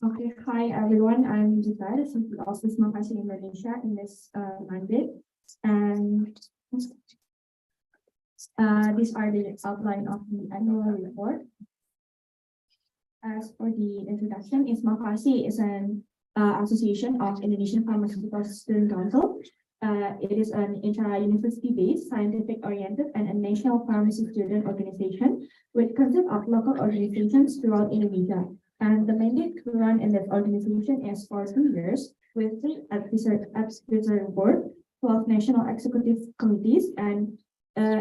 Okay, hi everyone. I'm Jita, the CP of IPSF APRO Indonesia in this mandate, and these are the outline of the annual report. As for the introduction, IPSF APRO is an association of Indonesian Pharmaceutical Student Council. It is an intra-university-based, scientific-oriented, and a national pharmacy student organization which consists of local organizations throughout Indonesia. And the mandate to run in this organization is for 2 years with 3 advisory board, 12 national executive committees, and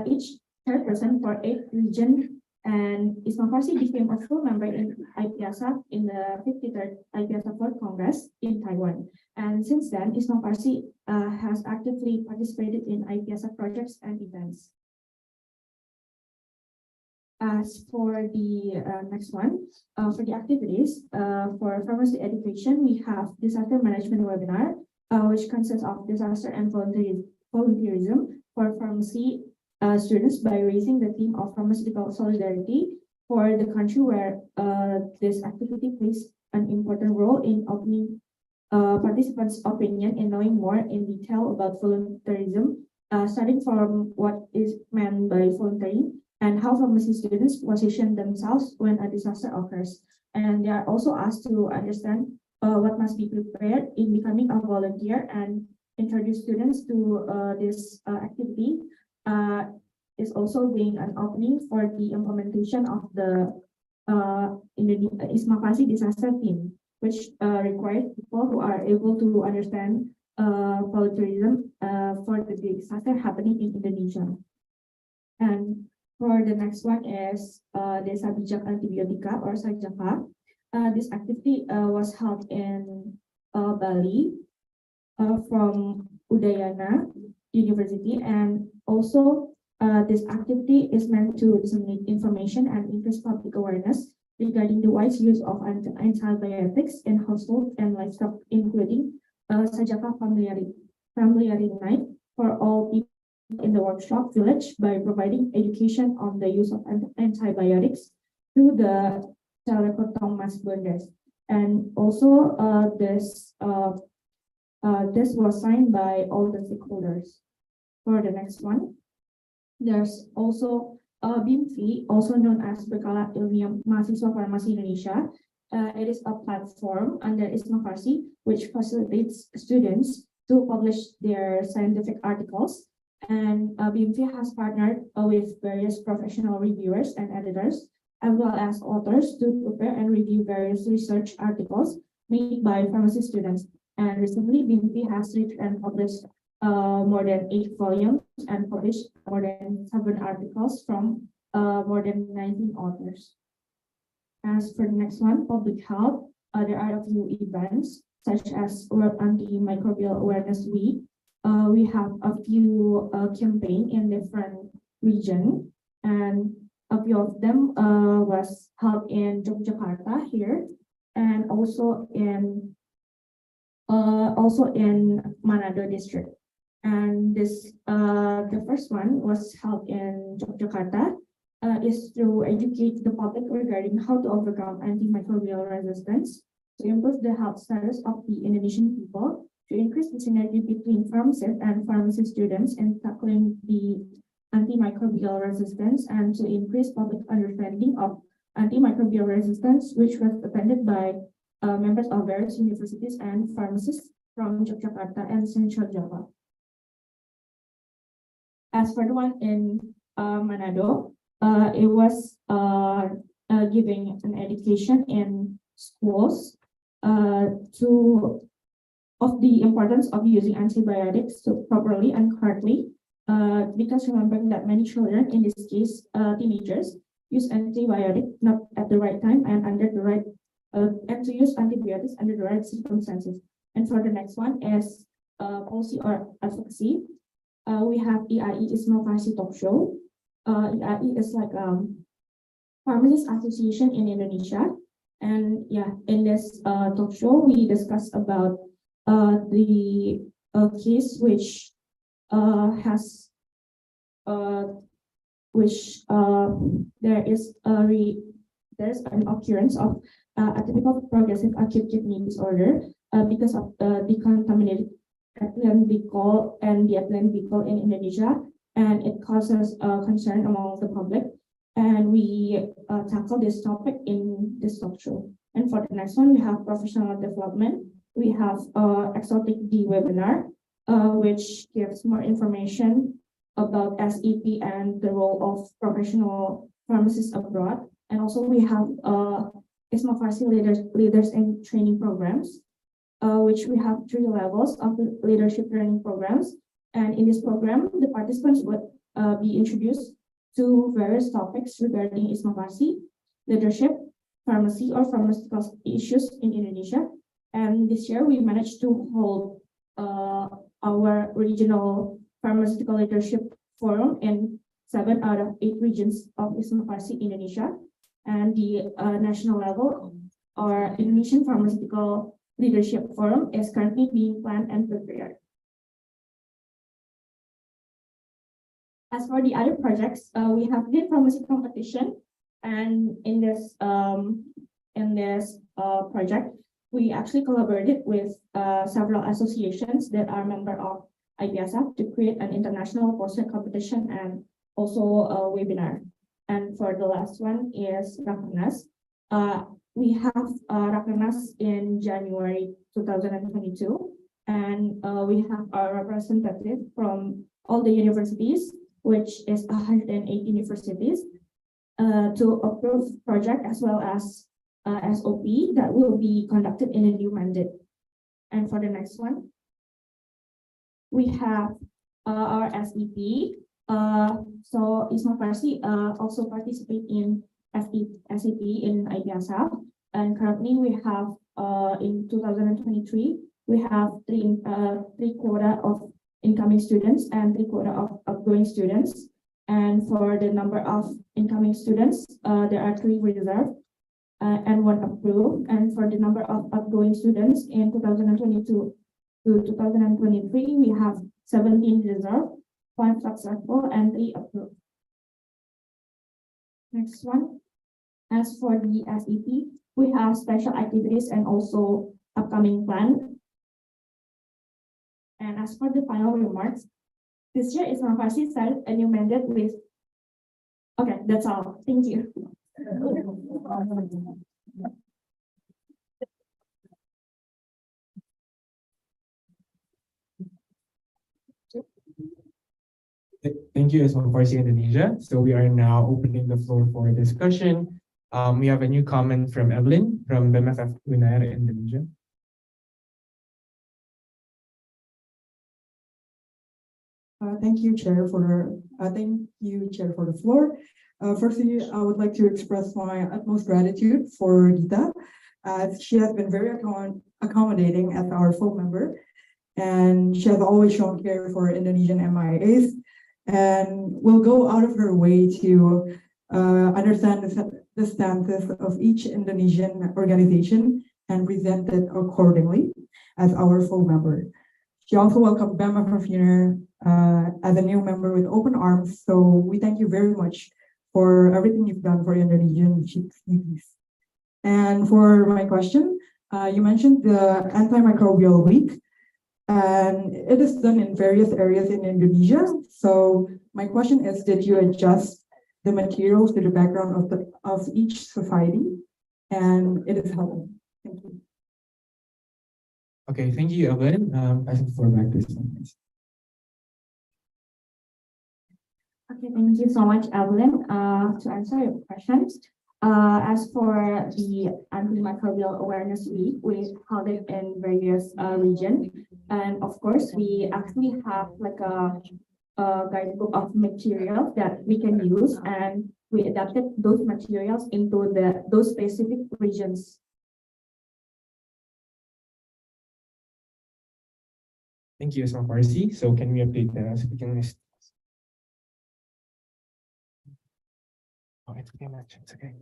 each chairperson for 8 regions. And IPSF APRO became a full member in IPSF in the 53rd IPSF World Congress in Taiwan. And since then, IPSF APRO has actively participated in IPSF projects and events. As for the next one, for the activities, for pharmacy education, we have disaster management webinar, which consists of disaster and volunteerism for pharmacy students by raising the theme of pharmaceutical solidarity for the country where this activity plays an important role in opening participants' opinion and knowing more in detail about volunteerism, starting from what is meant by volunteering and how pharmacy students position themselves when a disaster occurs. And they are also asked to understand what must be prepared in becoming a volunteer and introduce students to this activity. Is also being an opening for the implementation of the IPSF APRO disaster team, which requires people who are able to understand volunteerism for the disaster happening in Indonesia. And for the next one is Desa Bijak Antibiotika or Sajaka. This activity was held in Bali from Udayana University, and also this activity is meant to disseminate information and increase public awareness regarding the wise use of antibiotics in household and livestock, including Sajaka familiarity night for all people in the workshop village by providing education on the use of antibiotics through the Telepotong Mas Bondes. And also this was signed by all the stakeholders. For the next one, there's also BIMFI, also known as Berkala Ilmiah Mahasiswa Farmasi Indonesia. It is a platform under IPSF APRO which facilitates students to publish their scientific articles. And BIMFI has partnered with various professional reviewers and editors, as well as authors, to prepare and review various research articles made by pharmacy students. And recently, BIMFI has written and published more than 8 volumes and published more than 7 articles from more than 19 authors. As for the next one, public health, there are a few events such as World Antimicrobial Awareness Week. We have a few campaigns in different regions, and a few of them was held in Yogyakarta here, and also in Manado district. And this the first one was held in Yogyakarta, is to educate the public regarding how to overcome antimicrobial resistance, to improve the health status of the Indonesian people, to increase the synergy between pharmacists and pharmacy students in tackling the antimicrobial resistance, and to increase public understanding of antimicrobial resistance, which was attended by members of various universities and pharmacists from Yogyakarta and Central Java. As for the one in Manado, it was giving an education in schools of the importance of using antibiotics properly and correctly, because remembering that many children, in this case teenagers, use antibiotics not at the right time and under the right and to use antibiotics under the right circumstances. And for the next one is policy or advocacy. We have EIE IPSF APRO talk show. EIE is like Pharmacists Association in Indonesia, and yeah, in this talk show we discuss about the case which has there's an occurrence of atypical progressive acute kidney disorder because of the contaminated ethylene glycol and the ethylene glycol in Indonesia, and it causes concern among the public. And we tackle this topic in this talk show. And for the next one, we have professional development. We have Exotic D webinar, which gives more information about SEP and the role of professional pharmacists abroad. And also we have ISMA Farsi leaders in training programs, which we have 3 levels of leadership training programs. And in this program, the participants would be introduced to various topics regarding ISMA Farsi, leadership, pharmacy or pharmaceutical issues in Indonesia. And this year we managed to hold our regional pharmaceutical leadership forum in 7 out of 8 regions of ISMA Farsi Indonesia. And the national level or Indonesian Pharmaceutical Leadership Forum is currently being planned and prepared. As for the other projects, we have the pharmacy competition, and in this project, we actually collaborated with several associations that are member of IPSF to create an international poster competition and also a webinar. And for the last one is Rakernas. We have Rakernas in January 2022, and we have our representative from all the universities, which is 108 universities, to approve project as well as SOP that will be conducted in a new mandate. And for the next one, we have our SEP. So ISMA Farsi also participate in SEP in IPSF, and currently we have in 2023 we have three quota of incoming students and 3 quota of outgoing students. And for the number of incoming students, there are 3 reserved and 1 approved. And for the number of outgoing students in 2022 to 2023, we have 17 reserved, 5 successful, and 3 approved. Next one. As for the SEP, we have special activities and also upcoming plan. And as for the final remarks, this year ISMA Farsi started a new mandate with. Okay, that's all. Thank you. Thank you, ISMA Farsi Indonesia. So we are now opening the floor for discussion. We have a new comment from Evelyn from BMFF UNAIR Indonesia. Thank you, Chair, for the floor. Firstly, I would like to express my utmost gratitude for Dita, as she has been very accommodating as our full member, and she has always shown care for Indonesian MIAs, and will go out of her way to understand the stances of each Indonesian organization and present it accordingly as our full member. She also welcomed BMFF UNAIR as a new member with open arms. So we thank you very much for everything you've done for Indonesian GPs. And for my question, you mentioned the antimicrobial week, and it is done in various areas in Indonesia. So my question is, did you adjust the materials to the background of each society? And it is helpful. Thank you. Okay, thank you, Evelyn. Passing the floor back to Ismail. Okay, thank you so much, Evelyn. To answer your questions, as for the Antimicrobial Awareness Week, we held it in various regions, and of course, we actually have like a guidebook of materials that we can use, and we adapted those materials into those specific regions. Thank you, ISMA Farsi. So can we update the speaking list? Oh, it's okay, Max. It's okay.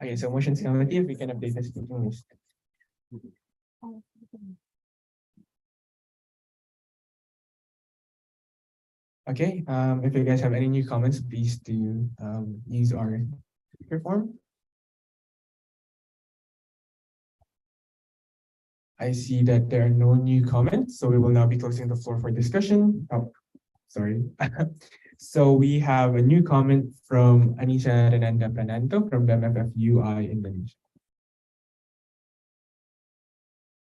Okay, so motion committee, if we can update the speaking list. Okay, if you guys have any new comments, please do use our speaker form. I see that there are no new comments, so we will now be closing the floor for discussion. Oh, sorry. So we have a new comment from Anisha Renanda Prananto from BMFF UI Indonesia.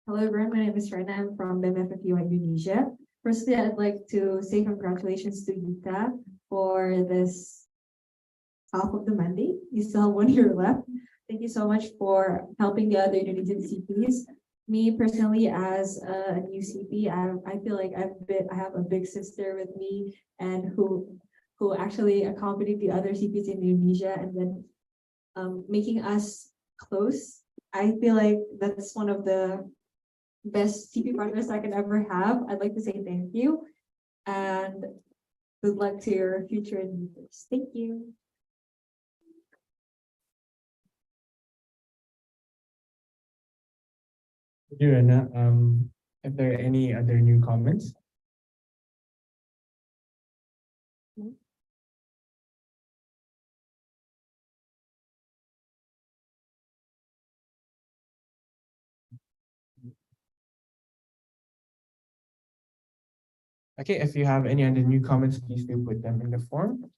Hello everyone, my name is Rena. I'm from BMFF Indonesia. Firstly, I'd like to say congratulations to Gita for this half of the mandate. You still have 1 year left. Thank you so much for helping the other Indonesian CPs. Me personally, as a new CP, I feel like I have a big sister with me and who actually accompanied the other CPs in Indonesia and then making us close. I feel like that's one of the best CP partners I can ever have. I'd like to say thank you and good luck to your future endeavors. Thank you. Thank you, Rena. If there are any other new comments? Okay, if you have any other new comments, please do put them in the form.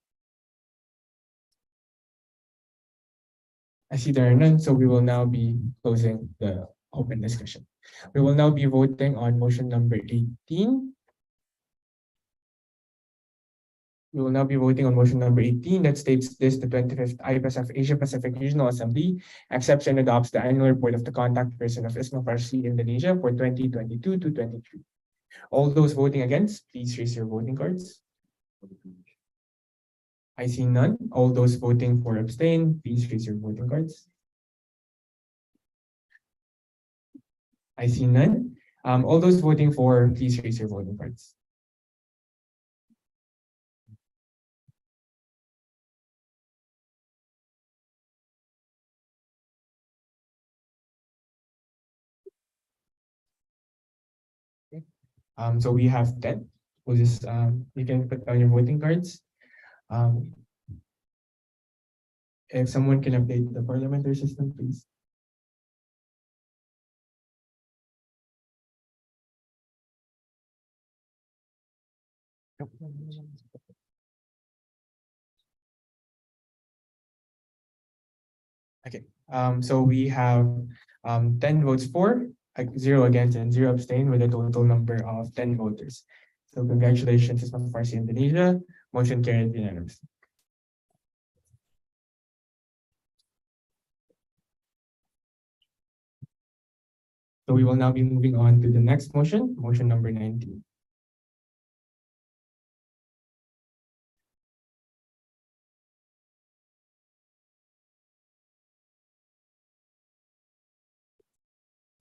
I see there are none, so we will now be closing the open discussion. We will now be voting on motion number 18. We will now be voting on motion number 18 that states this: the 25th IPSF Asia Pacific Regional Assembly accepts and adopts the annual report of the contact person of ISMA Farsi Indonesia for 2022 to 23. All those voting against, please raise your voting cards. I see none. All those voting for abstain, please raise your voting cards. I see none. All those voting for, please raise your voting cards. So we have 10. We'll just you can put down your voting cards. If someone can update the parliamentary system, please. Okay. So we have 10 votes for, 0 against, and 0 abstain, with a total number of 10 voters. So congratulations, ISMA Farsi Indonesia. Motion carried unanimously. So we will now be moving on to the next motion, motion number 19.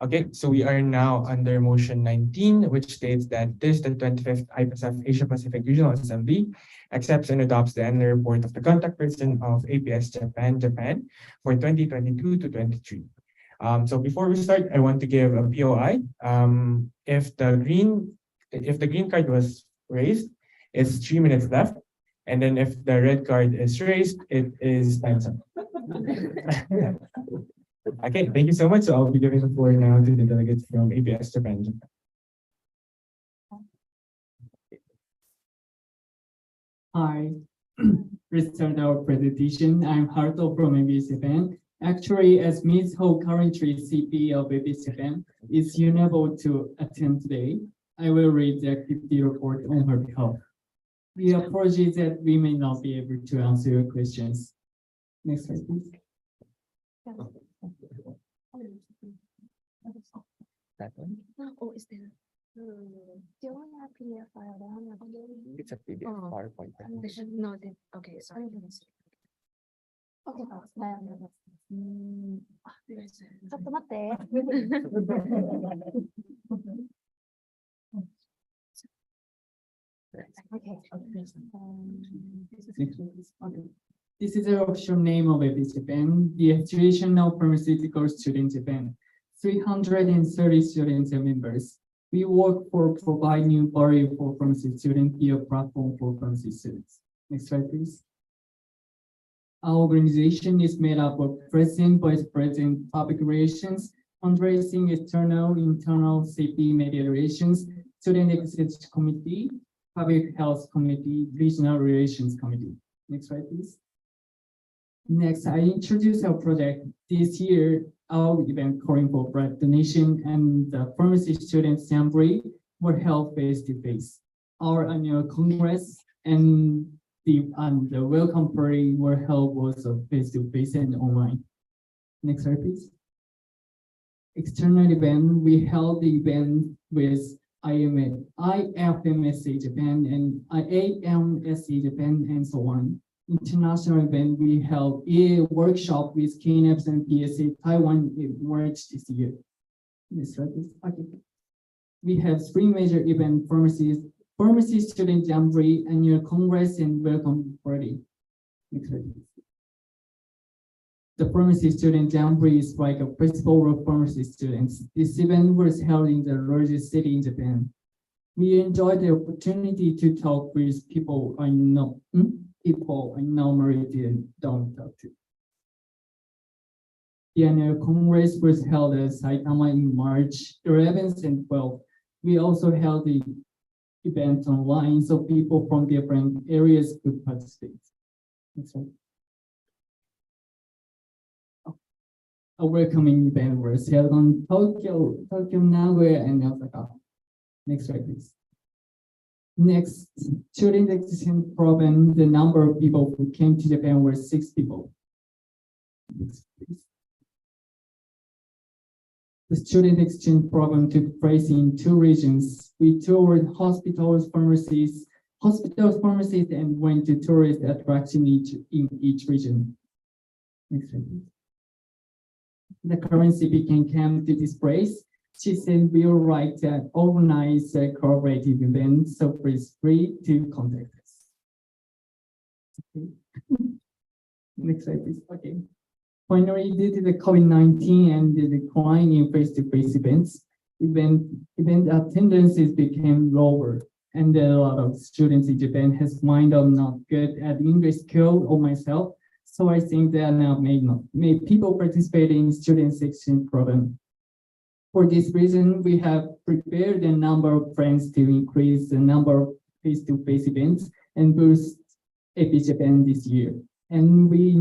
Okay, so we are now under motion 19, which states that this, the 25th IPSF Asia Pacific Regional Assembly, accepts and adopts the annual report of the contact person of APS Japan for 2022 to 23. So before we start, I want to give a POI. If the green card was raised, it's 3 minutes left. And then if the red card is raised, it is time's up. Okay, thank you so much. So I'll be giving the floor now to the delegates from APS Japan. Hi, let's start our presentation. I'm Haruto from APS Japan. Actually, as Ms. Ho, currently CP of APS Japan, is unable to attend today, I will read the activity report on her behalf. We apologize that we may not be able to answer your questions. Next slide, please. That one? Oh, is there? Do you want a PDF file? It's a PDF Oh. PowerPoint. No, okay, sorry. Okay, ちょっと待って。Okay. This is the official name of APS Japan, the Educational Pharmaceutical Student Japan. 330 students are members. We work for provide new barrier for pharmacy students, be a platform for pharmacy students. Next slide, please. Our organization is made up of President, Vice President, Public Relations, fundraising, external, internal safety media relations, student exchange committee, public health committee, regional relations committee. Next slide, please. Next, I introduce our project. This year, our event calling for blood donation and the pharmacy students jamboree were held face to face. Our annual congress and the welcome party were held also face to face and online. Next slide, please. External event, we held the event with IFMSA Japan and AMSA Japan and so on. International event, we held a workshop with KNEPS and PSA Taiwan in March this year. Next slide, please. Okay. We have three major event: pharmacy student jamboree, annual congress, and welcome party. Next slide, please. The pharmacy student jamboree is like a festival of pharmacy students. This event was held in the largest city in Japan. We enjoyed the opportunity to talk with people I normally don't talk to. The annual congress was held at Saitama in March 11th and 12th. We also held the event online so people from different areas could participate. Next one. A welcoming event was held on Tokyo, Nagoya, and Osaka. Next slide, please. Next, during the exchange program, the number of people who came to Japan were 6 people. Next, please. The student exchange program took place in 2 regions. We toured hospitals, pharmacies, and went to tourist attractions in each region. Next slide, please. The currency became came to this place. She said we would like to organize a cooperative event, so please free to contact us. Okay. Next slide, please. Okay. Finally, due to the COVID-19 and the decline in face-to-face events, event attendances became lower, and a lot of students in Japan has mind of not good at English skill or myself. So I think that now may people participate in student exchange program. For this reason, we have prepared a number of plans to increase the number of face-to-face events and boost AP Japan this year. And we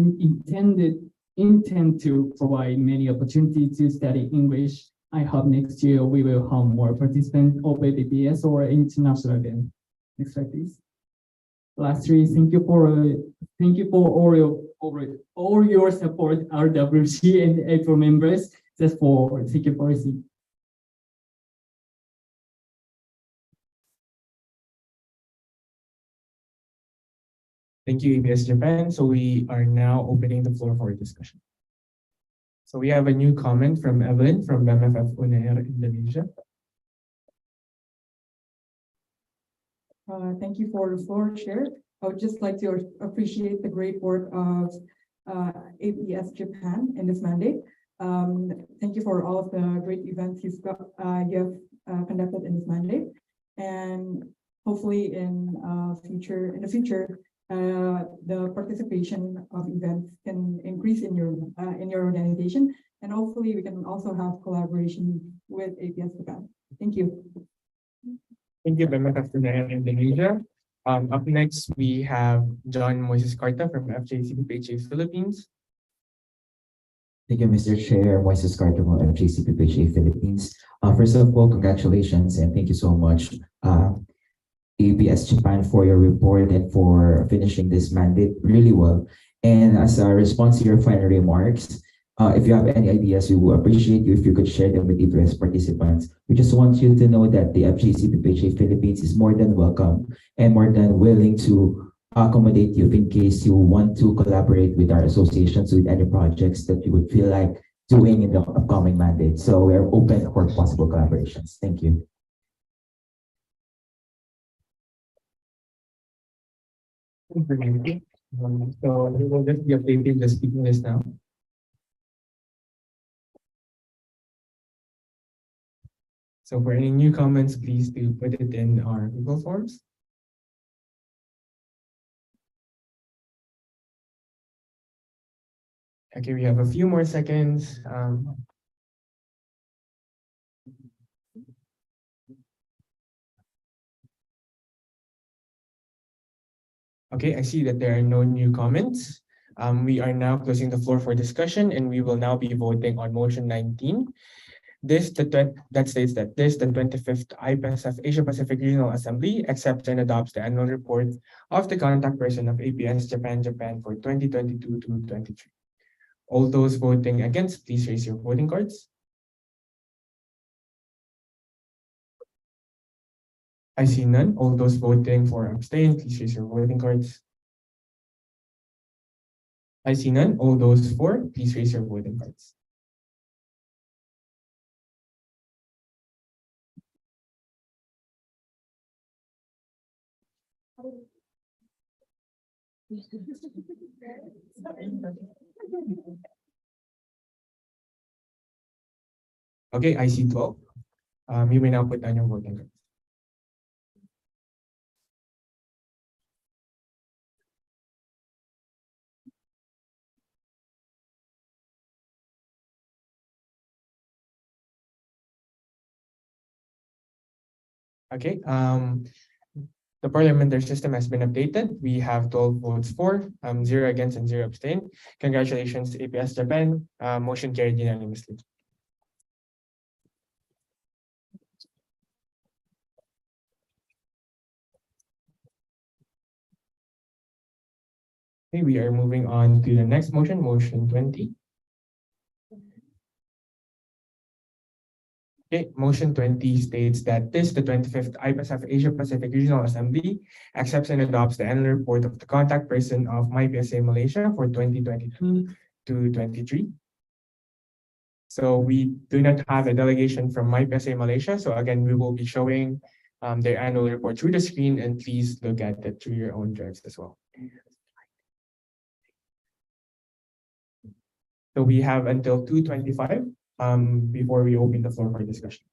intend to provide many opportunities to study English. I hope next year we will have more participants of APPS or international event. Next slide, please. Lastly, thank you for all your support, RWC and APRO members. Thank you for listening. Thank you, ABS Japan. So we are now opening the floor for discussion. So we have a new comment from Evelyn from BMFF UNAIR Indonesia. Thank you for the floor, Chair. I would just like to appreciate the great work of APS Japan in this mandate. Thank you for all of the great events you have conducted in this mandate, and hopefully in the future, the participation of events can increase in your organization, and hopefully we can also have collaboration with APS Japan. Thank you. Thank you, BMFF UNAIR Indonesia. Up next, we have John Moises Carta from FJCPPHA Philippines. Thank you, Mr. Chair. Moises Carter from FJCPPHA Philippines. First of all, congratulations and thank you so much, ABS Japan, for your report and for finishing this mandate really well. And as a response to your final remarks, if you have any ideas, we will appreciate you if you could share them with ABS participants. We just want you to know that the FJCPPHA Philippines is more than welcome and more than willing to accommodate you in case you want to collaborate with our associations with any projects that you would feel like doing in the upcoming mandate. So we're open for possible collaborations. Thank you. So we will just be updating the speaking list now. So for any new comments, please do put it in our Google Forms. Okay, we have a few more seconds. Okay, I see that there are no new comments. We are now closing the floor for discussion, and we will now be voting on motion 19. That states that the 25th IPSF Asia Pacific Regional Assembly accepts and adopts the annual report of the contact person of APS Japan for 2022 to 23. All those voting against, please raise your voting cards. I see none. All those voting for abstain, please raise your voting cards. I see none. All those for, please raise your voting cards. Okay, I see 12. You may now put down your voting cards. Okay, the parliamentary system has been updated. We have 12 votes for, 0 against, and 0 abstain. Congratulations, APS Japan. Motion carried unanimously. Okay, we are moving on to the next motion, motion 20. Okay, motion 20 states that the 25th IPSF Asia Pacific Regional Assembly accepts and adopts the annual report of the contact person of MyPSA Malaysia for 2022 to 23. So we do not have a delegation from MyPSA Malaysia. So again, we will be showing their annual report through the screen, and please look at it through your own drives as well. So we have until 2:25 before we open the floor for discussion.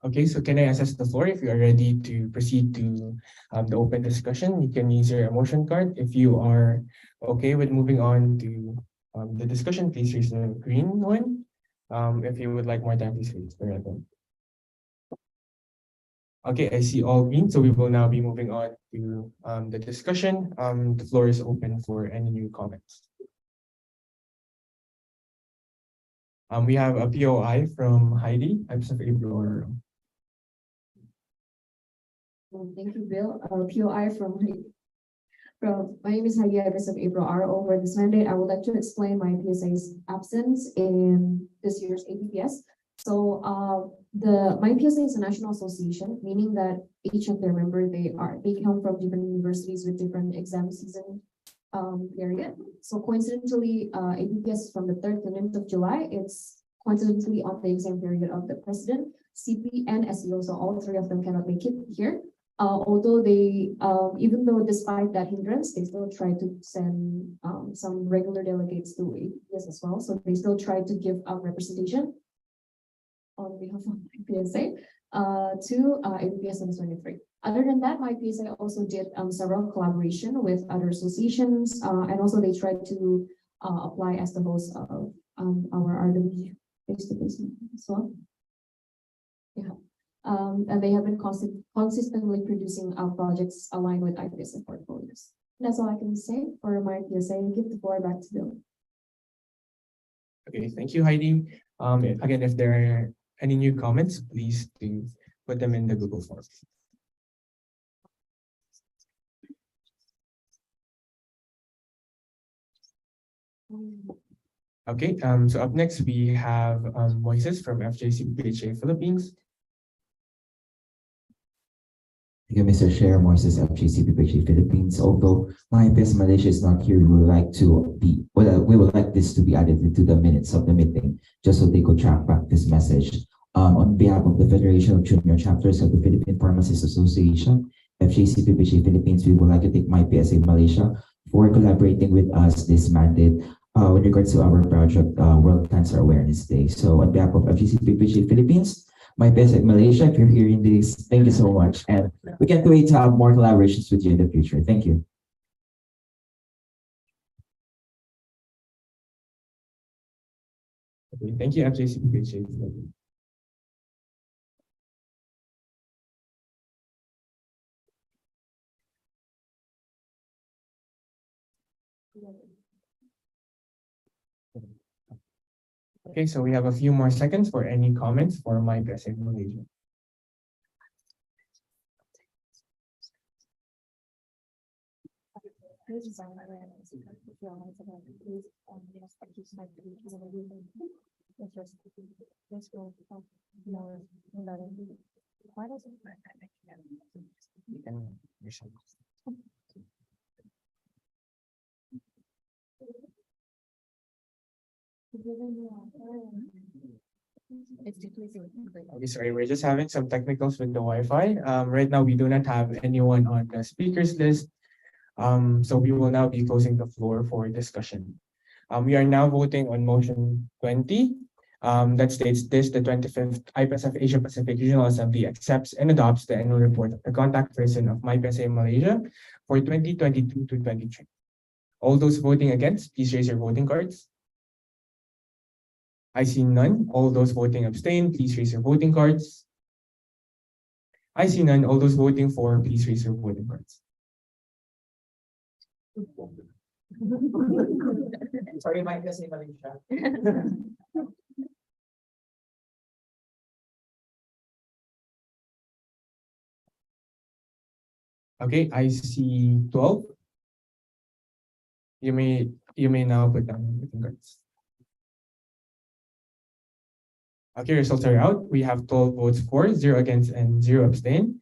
Okay, so can I access the floor? If you are ready to proceed to the open discussion, you can use your emotion card. If you are okay with moving on to the discussion, please raise the green one. If you would like more time, please raise the red one. Okay, I see all green, so we will now be moving on to the discussion. The floor is open for any new comments. We have a POI from Heidi, IPSF APRO. Thank you, Bill. POI from my name is Heidi Ibis of April R. Over this mandate, I would like to explain my PSA's absence in this year's APPS. So my PSA is a national association, meaning that each of their members they come from different universities with different exam season period. So coincidentally, APPS is from the 3rd to 9th of July. It's coincidentally on the exam period of the president, CP, and SEO. So all three of them cannot make it here. Although they, even though despite that hindrance, they still try to send some regular delegates to APPS as well. So they still try to give representation on behalf of my PSA to APPS 2023. Other than that, my PSA also did several collaboration with other associations, and also they tried to apply as the host of our RW face-to-face as well. Yeah. And they have been consistently producing projects aligned with IPSF portfolios. And that's all I can say for my PSA. Give the floor back to Bill. Okay, thank you, Heidi. Again, if there are any new comments, please do put them in the Google Form. Okay, so up next we have Moises from FJCPHA Philippines. Thank you, Mr. Chair, Moises of GCPPG Philippines. Although my IPS Malaysia is not here, we would like we would like this to be added into the minutes of the meeting, just so they could track back this message. On behalf of the Federation of Junior Chapters of the Philippine Pharmacists Association, FJCPPG Philippines, we would like to thank my PSA Malaysia for collaborating with us this mandate with regards to our project, World Cancer Awareness Day. So on behalf of FJCPPG Philippines, my best at Malaysia, if you're hearing this, thank you so much. And we can't wait to have more collaborations with you in the future. Thank you. Okay, thank you, FJCPHA. Okay, so we have a few more seconds for any comments for my PSA Malaysia. Okay, sorry, we're just having some technicals with the Wi-Fi. Right now we do not have anyone on the speakers list. So we will now be closing the floor for discussion. We are now voting on motion 20. That states this: the 25th IPSF Asia Pacific Regional Assembly accepts and adopts the annual report of the contact person of MyPSA Malaysia for 2022 to 23. All those voting against, please raise your voting cards. I see none. All those voting abstain, please raise your voting cards. I see none. All those voting for, please raise your voting cards. Sorry, Mike, kasi mali siya. Okay, I see 12. You may now put down your voting cards. Okay, results are out. We have 12 votes for, 0 against, and 0 abstain.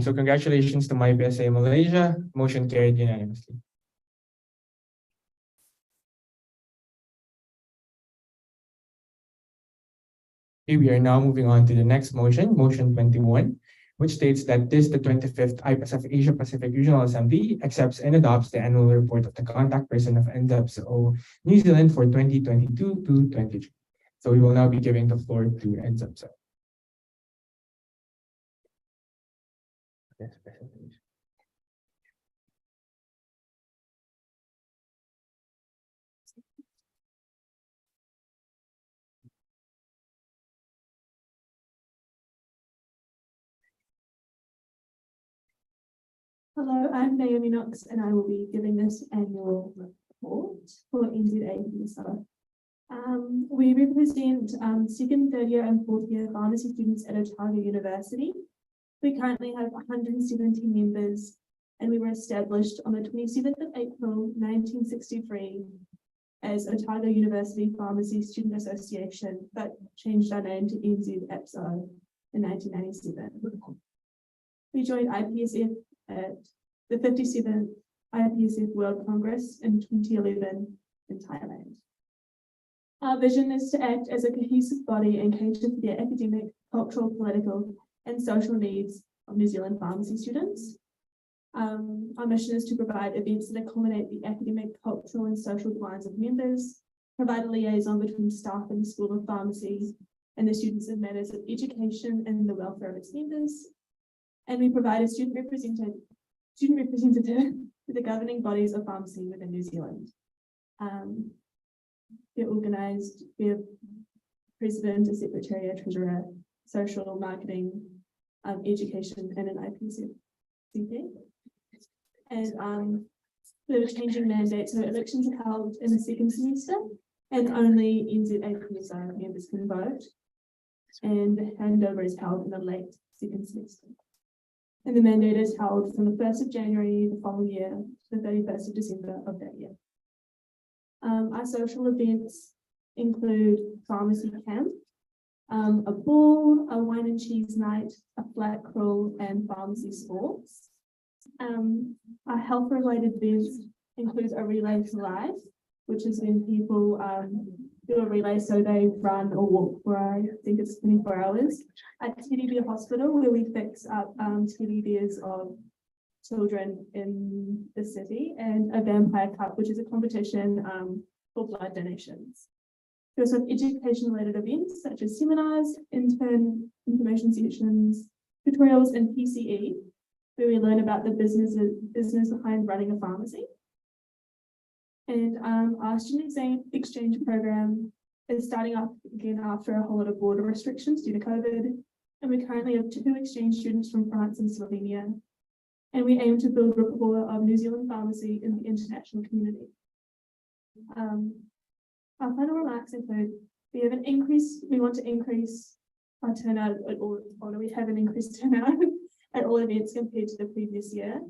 So congratulations to MyPSA Malaysia. Motion carried unanimously. Okay, we are now moving on to the next motion, motion 21, which states that this, the 25th IPSF Asia Pacific Regional Assembly, accepts and adopts the annual report of the contact person of NZAPSO New Zealand for 2022 to 23. So we will now be giving the floor to NZAPSO. Hello, I'm Naomi Knox and I will be giving this annual report for NZA APSO. We represent second, third year and fourth year pharmacy students at Otago University. We currently have 170 members and we were established on the 27th of April 1963 as Otago University Pharmacy Student Association, but changed our name to NZ APSO in 1997. We joined IPSF at the 57th IPSF World Congress in 2011 in Thailand. Our vision is to act as a cohesive body and cater for the academic, cultural, political, and social needs of New Zealand pharmacy students. Our mission is to provide events that accommodate the academic, cultural, and social demands of members, provide a liaison between staff in the School of Pharmacy and the students in matters of education and the welfare of its members. And we provide a student representative to the governing bodies of pharmacy within New Zealand. We're organised, we have president, a secretary, a treasurer, social, marketing, education, and an IPSF CP. And we're changing mandates, so elections are held in the second semester, and only NZ APSO members can vote. And the handover is held in the late second semester. And the mandate is held from the 1st of January the following year to the 31st of December of that year. Our social events include pharmacy camp, a ball, a wine and cheese night, a flat crawl, and pharmacy sports. Our health-related events includes a relay to life, which is when people do a relay, so they run or walk for, I think it's 24 hours, at Teddy Bear Hospital, where we fix up teddy bears of children in the city, and a vampire cup, which is a competition for blood donations. We also have education-related events such as seminars, information sessions, tutorials, and PCE, where we learn about the business behind running a pharmacy. And our student exchange program is starting up again after a whole lot of border restrictions due to COVID. And we currently have 2 exchange students from France and Slovenia. And we aim to build rapport of New Zealand pharmacy in the international community. Our final remarks include, we want to increase our turnout at all, we have an increased turnout at all events compared to the previous year.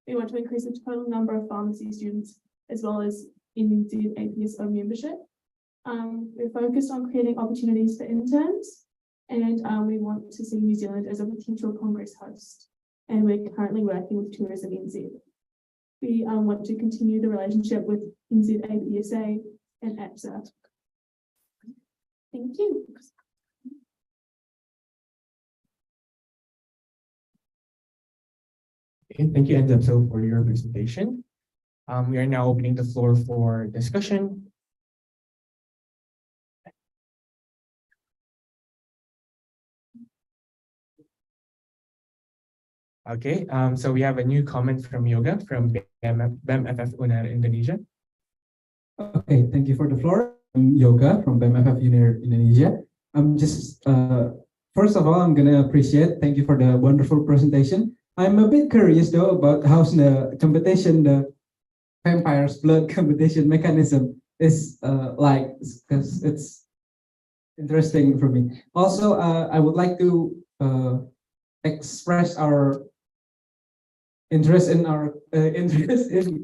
We want to increase the total number of pharmacy students as well as NZ APSO membership. We're focused on creating opportunities for interns, and we want to see New Zealand as a potential Congress host. And we're currently working with Tourism NZ. We want to continue the relationship with NZ APSA and APSA. Thank you. Okay, thank you, NZAPSO, for your presentation. We are now opening the floor for discussion. Okay, so we have a new comment from Yoga from BEM-FF UNAR Indonesia. Okay, thank you for the floor. I'm Yoga from BEM-FF UNAR Indonesia. I'm just, first of all, I'm gonna thank you for the wonderful presentation. I'm a bit curious though about how's the competition, the vampire's blood competition mechanism is like, because it's interesting for me. Also, I would like to express our interest in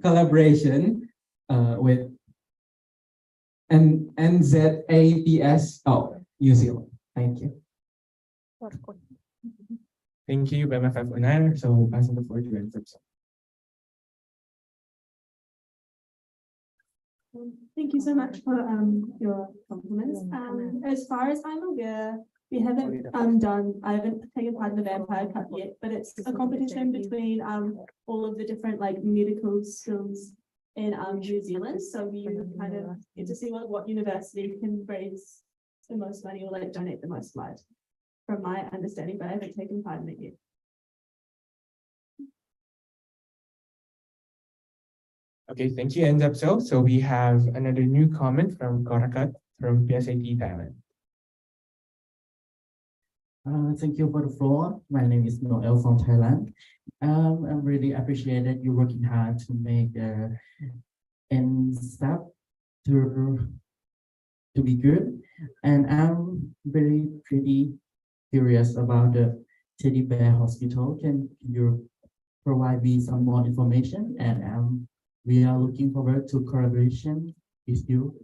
collaboration with NZAPSO New Zealand. Thank you. Thank you, BEM-FF UNAR. So passing the floor to NZAPSO. Thank you so much for your compliments. As far as I'm aware, we haven't I haven't taken part in the Vampire Cup yet, but it's a competition between all of the different like medical schools in New Zealand. So we kind of get to see what university can raise the most money or like donate the most blood, from my understanding, but I haven't taken part in it yet. Okay, thank you, NZAPSO. So we have another new comment from Korakat from PSAT Thailand. Thank you for the floor. My name is Noel from Thailand. I'm really appreciated you working hard to make and stuff to be good. And I'm very pretty curious about the Teddy Bear Hospital. Can you provide me some more information? And we are looking forward to collaboration with you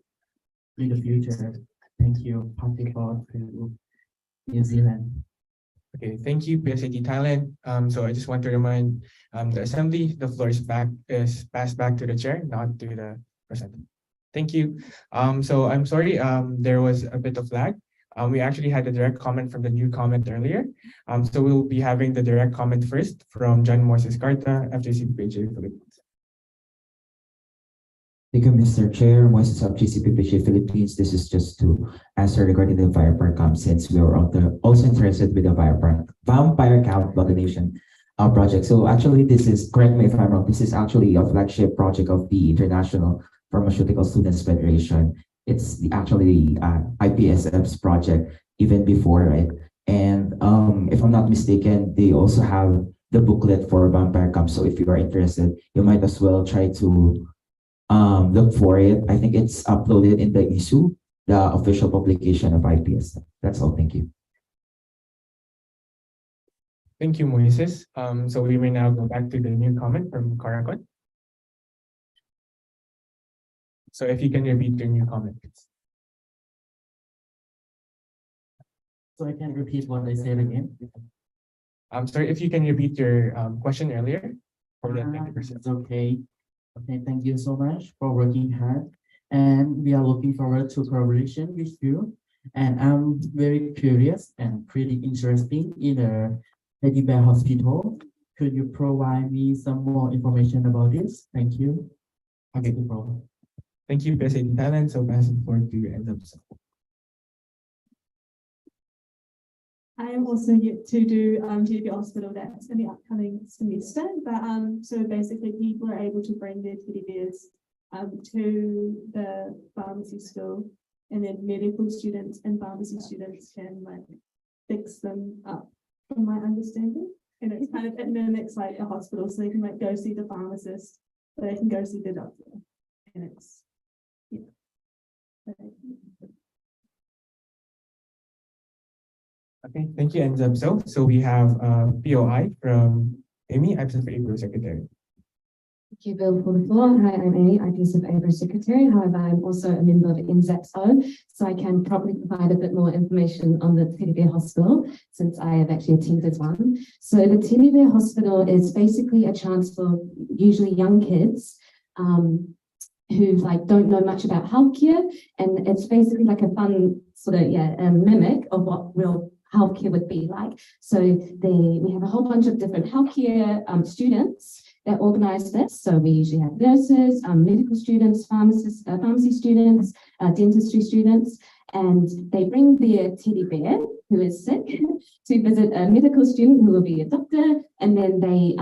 in the future. Thank you, Party to New Zealand. Okay, thank you, PSAT Thailand. So I just want to remind the assembly, the floor is passed back to the chair, not to the presenter. Thank you. So I'm sorry, there was a bit of lag. We actually had a direct comment from the new comment earlier. So we'll be having the direct comment first from John Moises Carta, FJCPHA Philippines. Thank you, Mr. Chair, Moises of GCPPHA Philippines. This is just to answer regarding the Vampire Camp, since we were also interested with the Vampire Camp vaccination project. So actually, this is, correct me if I'm wrong, this is actually a flagship project of the International Pharmaceutical Students Federation. It's actually IPSF's project even before, right? And if I'm not mistaken, they also have the booklet for Vampire Camp. So if you are interested, you might as well try to look for it. I think it's uploaded in the issue, the official publication of IPSF. That's all. Thank you. Thank you, Moises. So we may now go back to the new comment from Karakon. So if you can repeat your new comment, please. So I can repeat what I said again. I'm sorry, if you can repeat your question earlier for the 20%. It's okay. Okay, thank you so much for working hard. And we are looking forward to collaboration with you. And I'm very curious and pretty interesting in the Teddy Bear Hospital. Could you provide me some more information about this? Thank you. Okay, no problem. Thank you, PSAT Thailand. So pass the floor to Enzab. I am also yet to do GP hospital that's in the upcoming semester. But so basically people are able to bring their teddy bears to the pharmacy school, and then medical students and pharmacy students can like fix them up, from my understanding. And it's kind of, it mimics like a hospital, so they can like go see the pharmacist, so they can go see the doctor. And it's Okay, thank you, Enzab. So we have POI from Amy, IPSF APRO Secretary. Thank you, Bill, for the floor. Hi, I'm Amy, IPSF APRO Secretary. However, I'm also a member of NZAPSO, so I can probably provide a bit more information on the Teddy Bear Hospital, since I have actually attended one. So the Teddy Bear Hospital is basically a chance for usually young kids who like don't know much about healthcare, and it's basically like a fun sort of mimic of what real healthcare would be like. So we have a whole bunch of different healthcare students that organize this. So we usually have nurses, medical students, pharmacists, pharmacy students, dentistry students, and they bring their teddy bear who is sick to visit a medical student who will be a doctor, and then they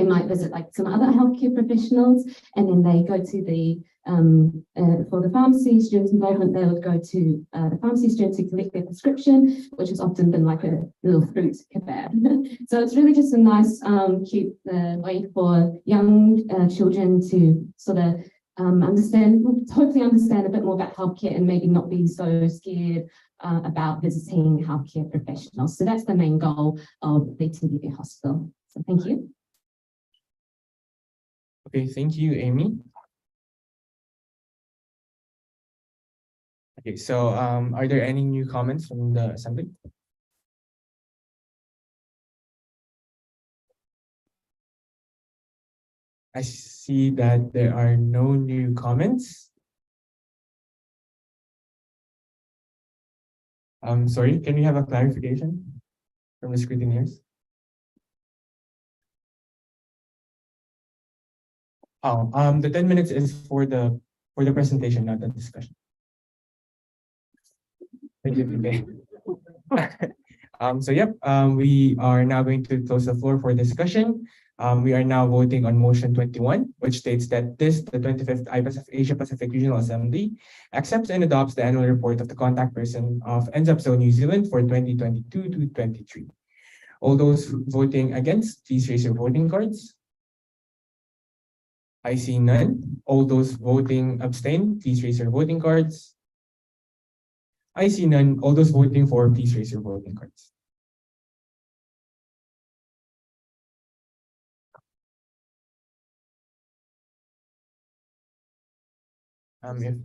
might visit like some other healthcare professionals, and then they go to the for the pharmacy students involvement, they would go to the pharmacy students to collect their prescription, which has often been like a little fruit kebab. So it's really just a nice, cute way for young children to sort of hopefully understand a bit more about healthcare and maybe not be so scared about visiting healthcare professionals. So that's the main goal of the Teddy Bear Hospital. So thank you. Okay, thank you, Amy. Okay, so are there any new comments from the assembly? I see that there are no new comments. Sorry, can we have a clarification from the scrutineers? Oh, the 10 minutes is for the presentation, not the discussion. Thank you, okay. So yep, we are now going to close the floor for discussion. We are now voting on motion 21, which states that this, the 25th IPSF Asia Pacific Regional Assembly, accepts and adopts the annual report of the contact person of NZAPSO New Zealand for 2022 to 23. All those voting against, please raise your voting cards. I see none. All those voting abstain, please raise your voting cards. I see none. All those voting for, please raise your voting cards. If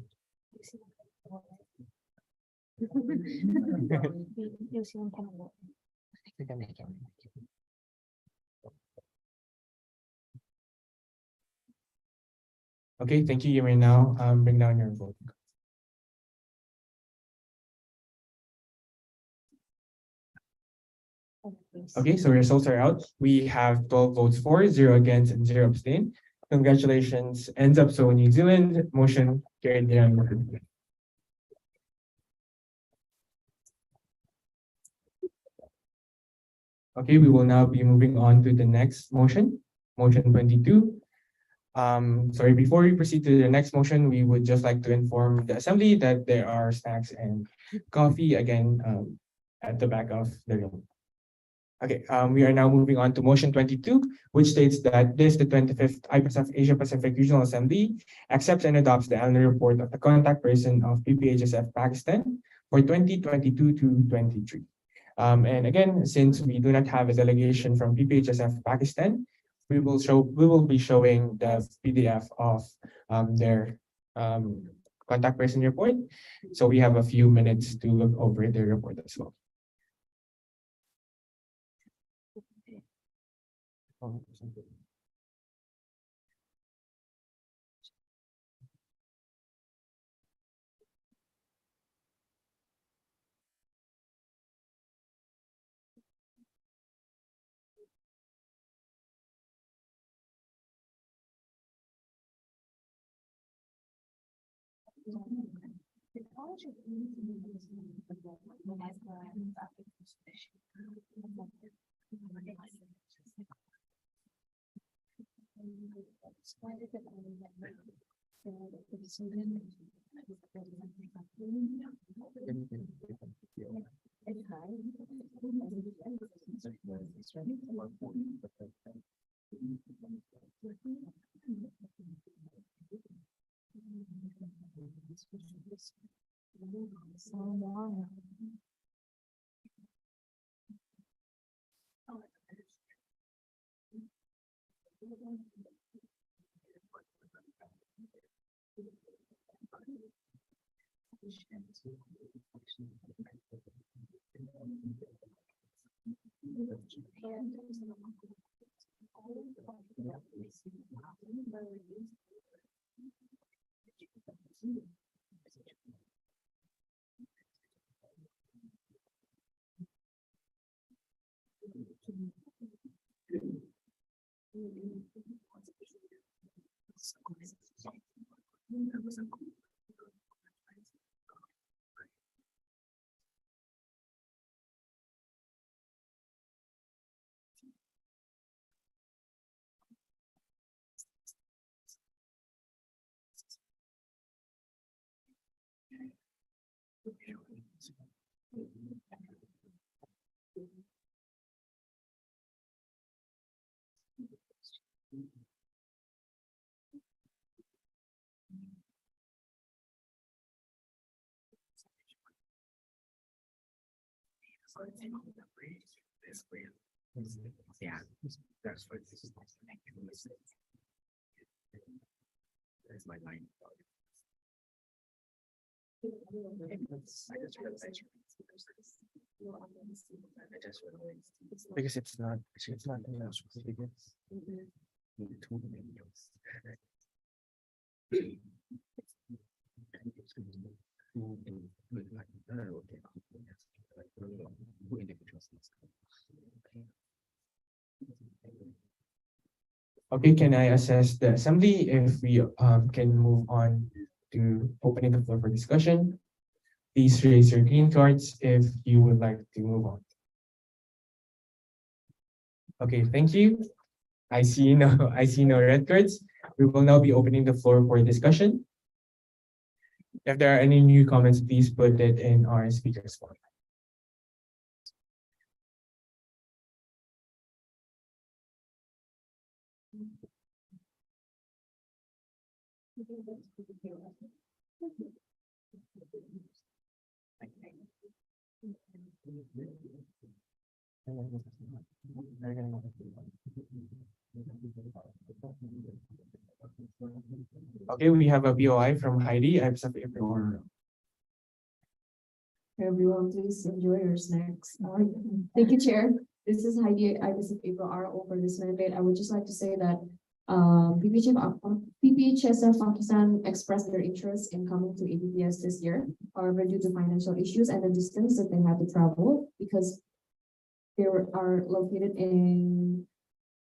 Okay, thank you. You may now bring down your vote. Okay, so results are out. We have 12 votes for, 0 against, and 0 abstain. Congratulations, NZAPSO New Zealand. Motion carried unanimously. Okay, we will now be moving on to the next motion, motion 22. Sorry, before we proceed to the next motion, we would just like to inform the assembly that there are snacks and coffee again at the back of the room. Okay, we are now moving on to motion 22, which states that this, the 25th IPSF Asia Pacific Regional Assembly, accepts and adopts the annual report of the contact person of PPHSF Pakistan for 2022 to 23. And again, since we do not have a delegation from PPHSF Pakistan, we will be showing the PDF of their contact person report. So we have a few minutes to look over their report as well. Yeah, that's what this is. That's my line. Because it's not Okay, can I assess the assembly if we can move on to opening the floor for discussion? Please raise your green cards if you would like to move on. Okay, thank you. I see no, I see no red cards. We will now be opening the floor for discussion. If there are any new comments, please put it in our speakers form. Okay, we have a BOI from Heidi. IPSF APRO. Everyone, please enjoy your snacks. Thank you, Chair. This is Heidi, IPSF APRO RO for this mandate. I would just like to say that PPHSF Pakistan expressed their interest in coming to APPS this year. However, due to financial issues and the distance that they had to travel, because are located in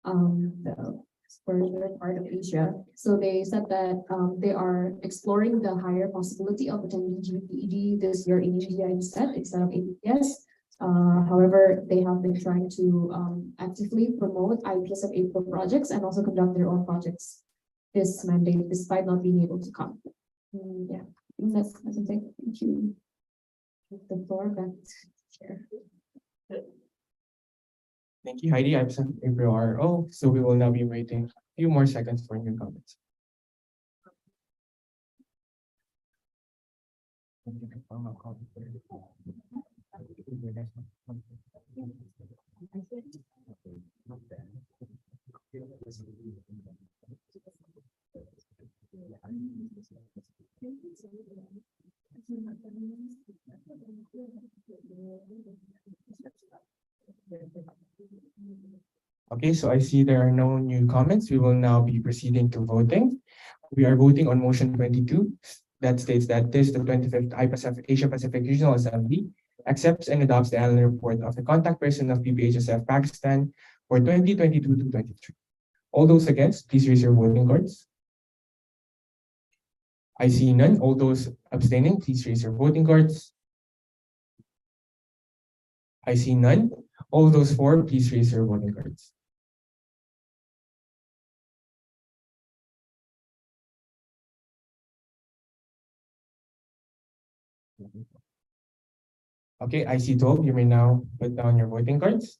the further part of Asia. So they said that they are exploring the higher possibility of attending GPED this year in India instead of APPS. However, they have been trying to actively promote IPSF APRO projects and also conduct their own projects this mandate, despite not being able to come. Yeah, I think that's it. Thank you. The floor back to Chair. Thank you, Heidi. IPSF APRO RO. So we will now be waiting a few more seconds for new comments. Okay, so I see there are no new comments. We will now be proceeding to voting. We are voting on motion 22 that states that the 25th IPSF Asia Pacific Regional Assembly accepts and adopts the annual report of the contact person of PPHSF Pakistan for 2022 to 23. All those against, please raise your voting cards. I see none. All those abstaining, please raise your voting cards. I see none. All those for, please raise your voting cards. Okay, I see 12. You may now put down your voting cards.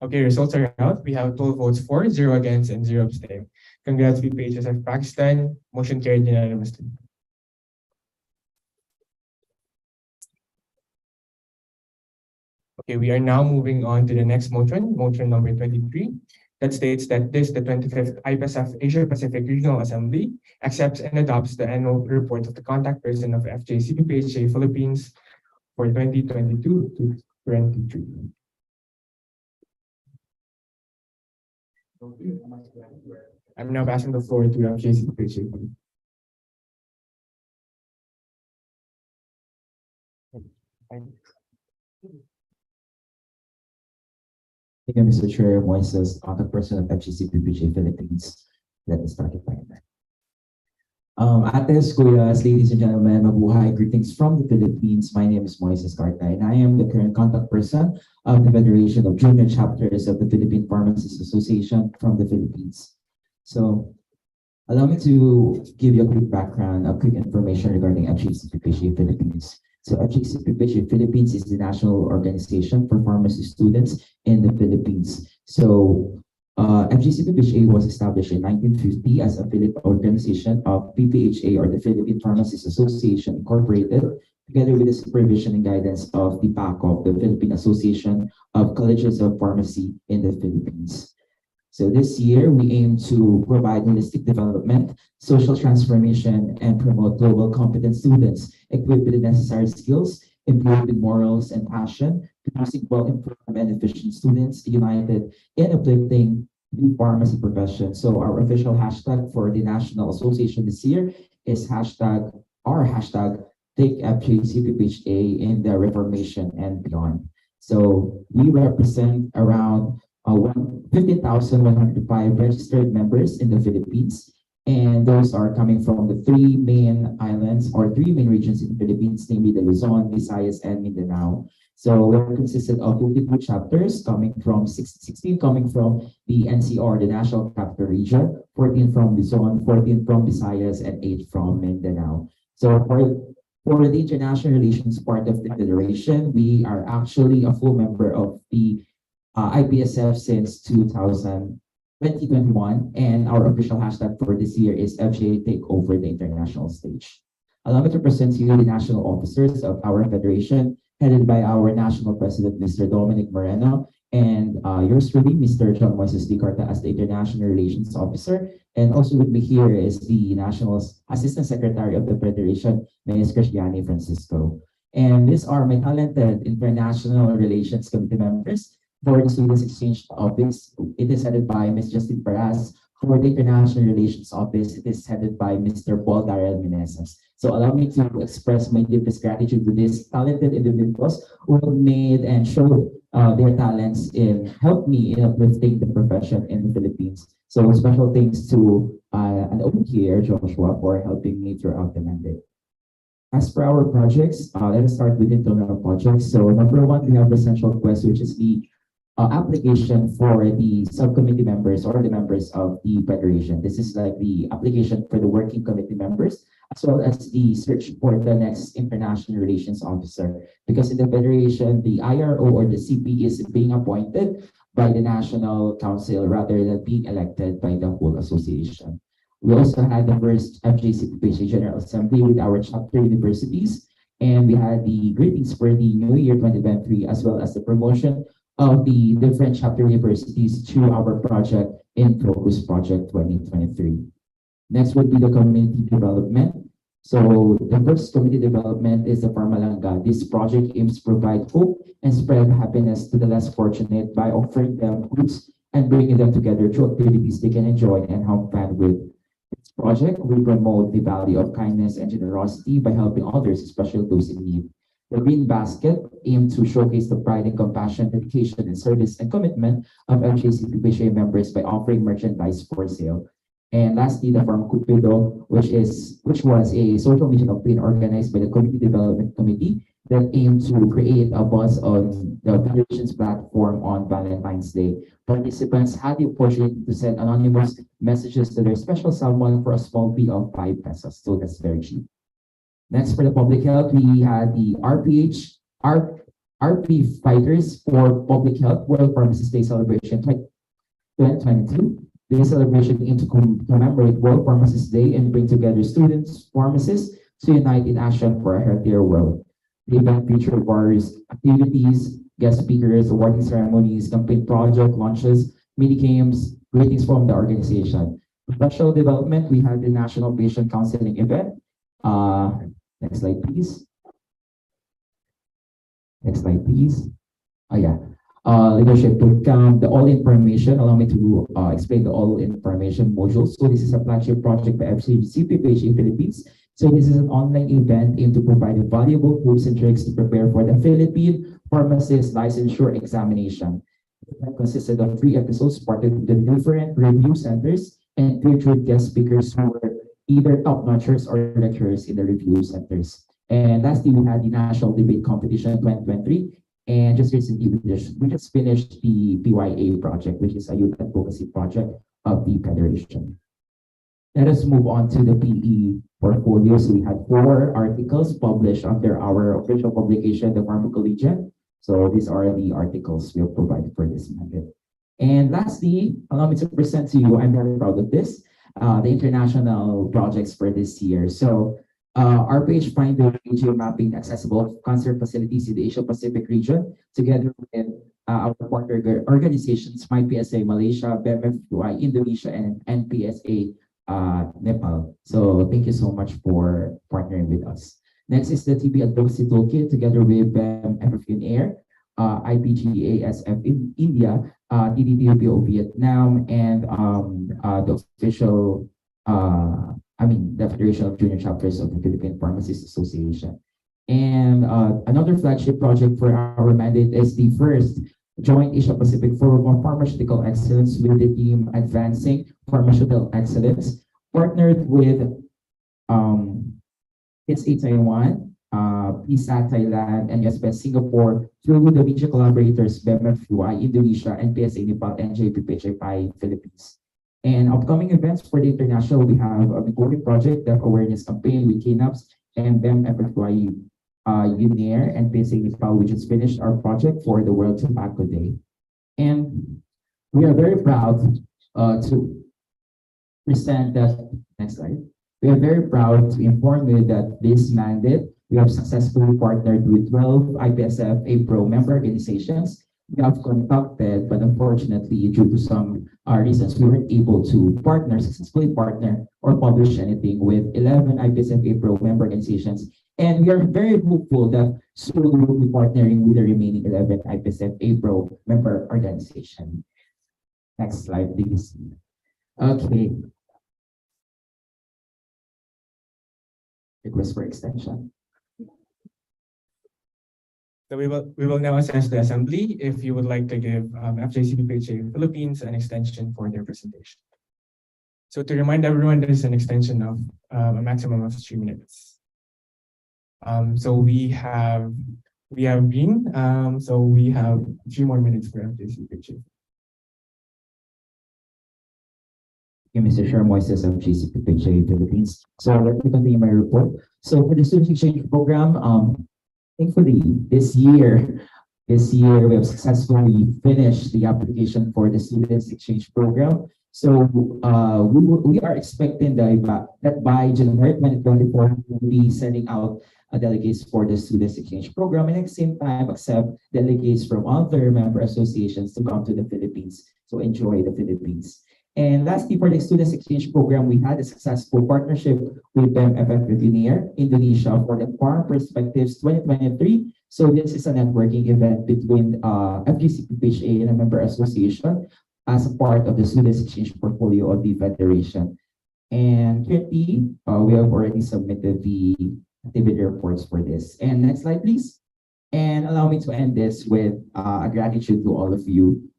Okay, results are out. We have 12 votes for, 0 against, and 0 abstaining. Congrats, PPHSF Pakistan. Motion carried unanimously. Okay, we are now moving on to the next motion, motion number 23, that states that the 25th IPSF Asia Pacific Regional Assembly accepts and adopts the annual report of the contact person of FJCPPHA Philippines for 2022 to 23. I'm now passing the floor to FJCPPHA. Thank you, Mr. Chair. Moises, contact person of FGCPPJ Philippines. Let me start it by that. Ates, Kuyas, ladies and gentlemen, mabuhay, greetings from the Philippines. My name is Moises Cartay, and I am the current contact person of the Federation of Junior Chapters of the Philippine Pharmacists Association from the Philippines. So, allow me to give you a quick background, a quick information regarding FGCPPJ Philippines. So FGCPPJ Philippines is the national organization for pharmacy students in the Philippines. So FGCPPHA was established in 1950 as a affiliate organization of PPHA, or the Philippine Pharmacists Association Incorporated, together with the supervision and guidance of the PACOP, the Philippine Association of Colleges of Pharmacy in the Philippines. So this year, we aim to provide holistic development, social transformation, and promote global competent students equipped with the necessary skills, imbued with morals and passion, producing well-informed and efficient students united in uplifting the pharmacy profession. So our official hashtag for the National Association this year is hashtag Take FGCPPHA in the Reformation and beyond. So we represent around 15,105 registered members in the Philippines, And those are coming from the three main islands or three main regions in the Philippines, namely the Luzon, Visayas, and Mindanao. So we're consisted of 52 chapters coming from 16 coming from the NCR, the National Capital Region, 14 from Luzon, 14 from Visayas, and 8 from Mindanao. So for the international relations part of the federation, we are actually a full member of the IPSF since 2021, and our official hashtag for this year is FJ Take Over the International Stage. Allow me to present to you the national officers of our federation, headed by our national president, Mr. Dominic Moreno, and yours truly, Mr. John Moises Dicarta, as the international relations officer. And also with me here is the national assistant secretary of the federation, Ms. Cristiani Francisco. And these are my talented international relations committee members. For the Students Exchange Office, it is headed by Ms. Justine Perez. For the International Relations Office, it is headed by Mr. Paul Darrell Meneses. So allow me to express my deepest gratitude to these talented individuals who have made and showed their talents in help me in uplifting the profession in the Philippines. So special thanks to an OKR, Joshua, for helping me throughout the mandate. As per our projects, let us start with internal projects. So number one, we have the central quest, which is the application for the subcommittee members or the members of the federation. This is like the application for the working committee members, as well as the search for the next international relations officer. Because in the federation, the IRO or the CP is being appointed by the National Council rather than being elected by the whole association. We also had the first FJCPPHA General Assembly with our chapter universities, and we had the greetings for the New Year 2023, as well as the promotion of the different chapter universities through our project in Focus Project 2023. Next would be the community development. So the first community development is the Parmalanga. This project aims to provide hope and spread happiness to the less fortunate by offering them goods and bringing them together through activities they can enjoy and have fun with. This project will promote the value of kindness and generosity by helping others, especially those in need. The Green Basket aimed to showcase the pride and compassion, dedication, and service and commitment of FJCPPHA members by offering merchandise for sale. And lastly, the Farm Cupido, which was a social media campaign organized by the Community Development Committee that aimed to create a buzz on the federation's platform on Valentine's Day. Participants had the opportunity to send anonymous messages to their special someone for a small fee of 5 pesos. So that's very cheap. Next, for the public health, we had the RP Fighters for Public Health World Pharmacist Day Celebration 2022. This celebration aimed to commemorate World Pharmacist Day and bring together students, pharmacists to unite in action for a healthier world. The event featured various activities, guest speakers, awarding ceremonies, campaign project launches, mini games, greetings from the organization. Professional development, we had the National Patient Counseling event. Next slide, please. Next slide, please. Leadership bootcamp, the all information. Allow me to explain the all information module. So this is a flagship project by FJCPPHA Philippines. So this is an online event aimed to provide valuable tools and tricks to prepare for the Philippine Pharmacist Licensure Examination. It consisted of 3 episodes partnered with the different review centers and featured guest speakers who were either top-notchers or lecturers in the review centers. And lastly, we had the National Debate Competition 2023. And just recently, we just finished the PYA project, which is a youth advocacy project of the Federation. Let us move on to the PE portfolio. So we had 4 articles published under our official publication, the Pharmacollegian. So these are the articles we have provided for this mandate. And lastly, allow me to present to you, I'm very proud of this, the international projects for this year. So our page Finder Geomapping accessible cancer facilities in the Asia Pacific region, together with our partner organizations, IPSA Malaysia, BMFUI Indonesia, and NPSA Nepal. So thank you so much for partnering with us. Next is the TB Advocacy Toolkit, together with BMFF in Air, IPGASF in India, TDTOPO Vietnam, and the official, the Federation of Junior Chapters of the Philippine Pharmacists Association. And another flagship project for our mandate is the first Joint Asia Pacific Forum on Pharmaceutical Excellence with the team Advancing Pharmaceutical Excellence partnered with PSA Taiwan, PISA Thailand, and SBS Singapore through the media collaborators BMFUI Indonesia and PSA Nepal and JPPHI Philippines. And upcoming events for the international, we have a ongoing project, Deaf Awareness Campaign with KNAPS and BMFUI UNAIR and PSA Nepal, which has finished our project for the World Tobacco Day. And we are very proud to present that, next slide. We are very proud to inform you that this mandate, we have successfully partnered with 12 IPSF APRO member organizations. We have conducted, but unfortunately, due to some reasons, we weren't able to successfully partner or publish anything with 11 IPSF APRO member organizations. And we are very hopeful that soon we will be partnering with the remaining 11 IPSF APRO member organization. Next slide, please. Okay. Request for extension. So we will now assess the assembly if you would like to give FJCPPHA Philippines an extension for their presentation. So to remind everyone, there is an extension of a maximum of 3 minutes. So we have been, so we have 3 more minutes for FJCPPHA. Okay, Mr. Chair, Moises of JCPPHA Philippines. So let me continue my report. So for the student exchange program, thankfully this year we have successfully finished the application for the students exchange program. So we are expecting that by January 2024, we'll be sending out delegates for the students exchange program, and at the same time accept delegates from other member associations to come to the Philippines to enjoy the Philippines. And lastly, for the students exchange program, we had a successful partnership with BMFF UNAIR Indonesia for the Farm Perspectives 2023. So this is a networking event between FGCPPHA and a member association as a part of the students exchange portfolio of the Federation. And currently, we have already submitted the activity reports for this. And next slide, please. And allow me to end this with a gratitude to all of you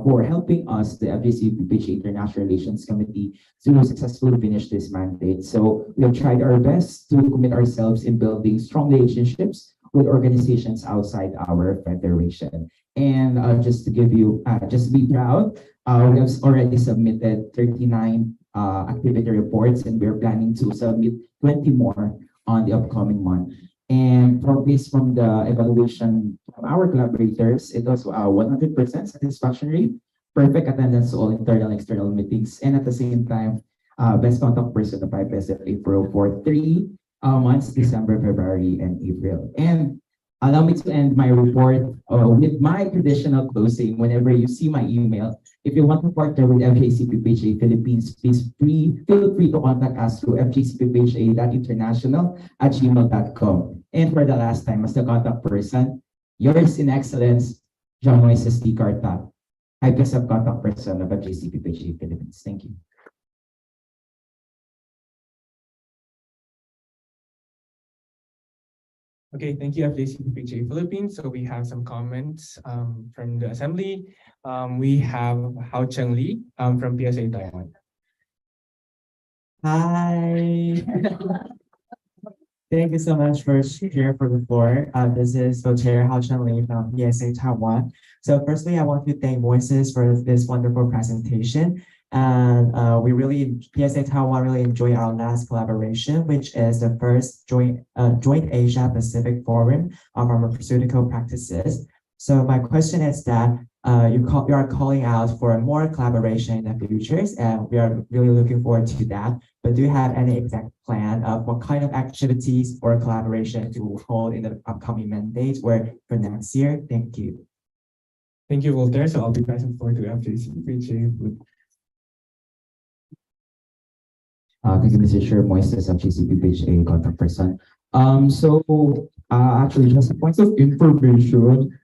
for helping us, the FGCPPHA International Relations Committee, to successfully finish this mandate. So we have tried our best to commit ourselves in building strong relationships with organizations outside our federation. And just to give you, just to be proud, we have already submitted 39 activity reports, and we're planning to submit 20 more on the upcoming month. And based from the evaluation from our collaborators, it was 100% satisfaction rate, perfect attendance to all internal and external meetings, and at the same time, best contact person of IPSF APRO for 3 months, December, February, and April. And allow me to end my report with my traditional closing. Whenever you see my email, if you want to partner with FJCPPHA Philippines, please feel free to contact us through fjcppha.international@gmail.com. And for the last time, as the contact person, yours in excellence, John Moises D. Carta, IPSF contact person of FJCPPHA Philippines. Thank you. Okay, thank you, FJCPPHA Philippines. So we have some comments from the assembly. We have Hao Cheng Lee from PSA Taiwan. Hi. Thank you so much for sharing for the floor. This is co-chair Hao Chen Lee from PSA Taiwan. So firstly, I want to thank Moises for this wonderful presentation. And PSA Taiwan really enjoyed our last collaboration, which is the first joint Asia Pacific Forum on pharmaceutical practices. So my question is that you are calling out for more collaboration in the futures, and we are really looking forward to that. But do you have any exact plan of what kind of activities or collaboration to hold in the upcoming mandate or for next year? Thank you. Thank you, Walter. So I'll be passing forward to FJCPPHA. Thank you, Mr. Chair, Moises of JCPPHA contact person. Actually, just a point of information.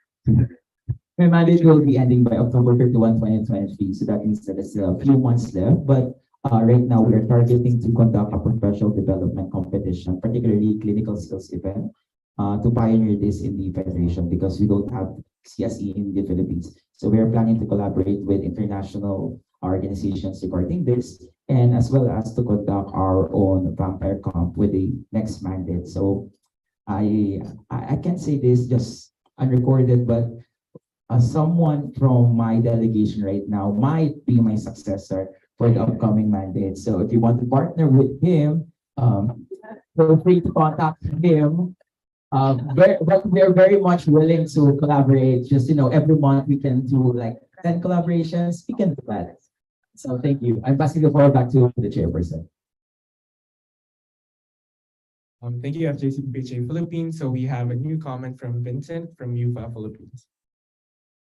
My mandate will be ending by October 31, 2023. So that means that there's still a few months left. But right now, we are targeting to conduct a professional development competition, particularly clinical skills event, to pioneer this in the Federation because we don't have CSE in the Philippines. So we are planning to collaborate with international organizations regarding this, and as well as to conduct our own vampire comp with the next mandate. So I can say this just unrecorded, but someone from my delegation right now might be my successor for the upcoming mandate. So if you want to partner with him, feel free to contact him. But we're very much willing to collaborate. Just, every month we can do like 10 collaborations. We can do that. So thank you. I'm passing the floor back to the chairperson. Thank you, FJCPHA Philippines. So we have a new comment from Vincent from UFA Philippines.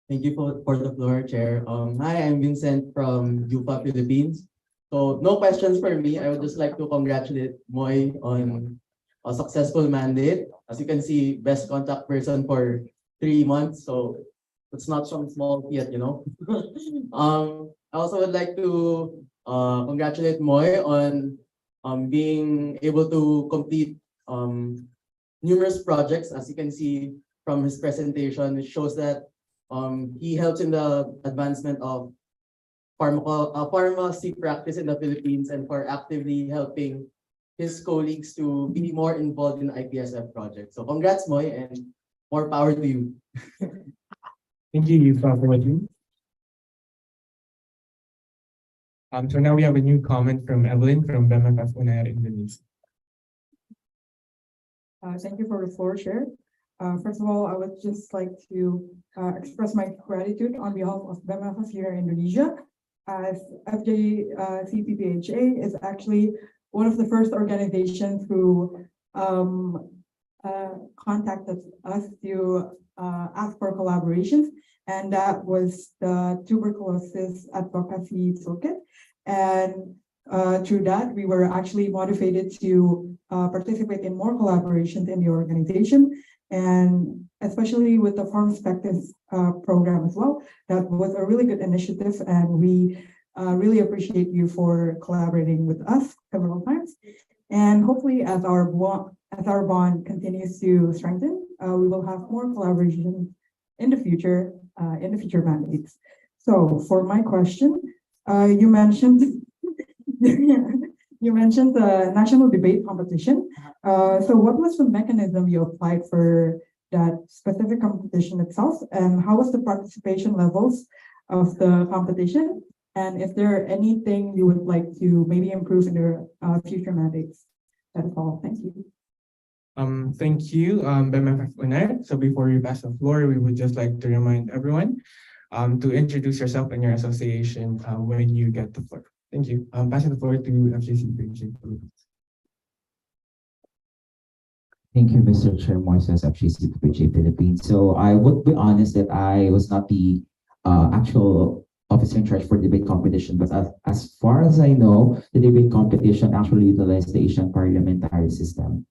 Thank you for the floor, Chair. Hi, I'm Vincent from UPA Philippines. So no questions for me. I would just like to congratulate Moy on a successful mandate. As you can see, best contact person for 3 months. So it's not some small feat, I also would like to congratulate Moy on being able to complete numerous projects. As you can see from his presentation, it shows that he helps in the advancement of pharmacy practice in the Philippines and for actively helping his colleagues to be more involved in the IPSF project. So congrats, Moy, and more power to you. Thank you, UFA Philippines. So now we have a new comment from Evelyn from BMFF Unair Indonesia. Thank you for the floor, Chair. First of all, I would just like to express my gratitude on behalf of BMFF here in Indonesia, as FJCPPHA is actually one of the first organizations who contacted us to ask for collaborations, and that was the tuberculosis advocacy circuit. And through that, we were actually motivated to participate in more collaborations in the organization, and especially with the Farm Perspectives program as well. That was a really good initiative, and we really appreciate you for collaborating with us several times. And hopefully, as our bond continues to strengthen, we will have more collaboration in the future mandates. So, for my question, you mentioned the national debate competition. So what was the mechanism you applied for that specific competition itself, and how was the participation levels of the competition? And if there anything you would like to maybe improve in your future mandates? That's all. Thank you. Thank you, BMFF Unair. So before we pass the floor, we would just like to remind everyone to introduce yourself and your association when you get the floor. Thank you. Passing the floor to FJCPHA Philippines. Thank you, Mr. Chair Moises, FJCPHA Philippines. So I would be honest that I was not the actual officer in charge for debate competition, but as far as I know, the debate competition actually utilized the Asian parliamentary system.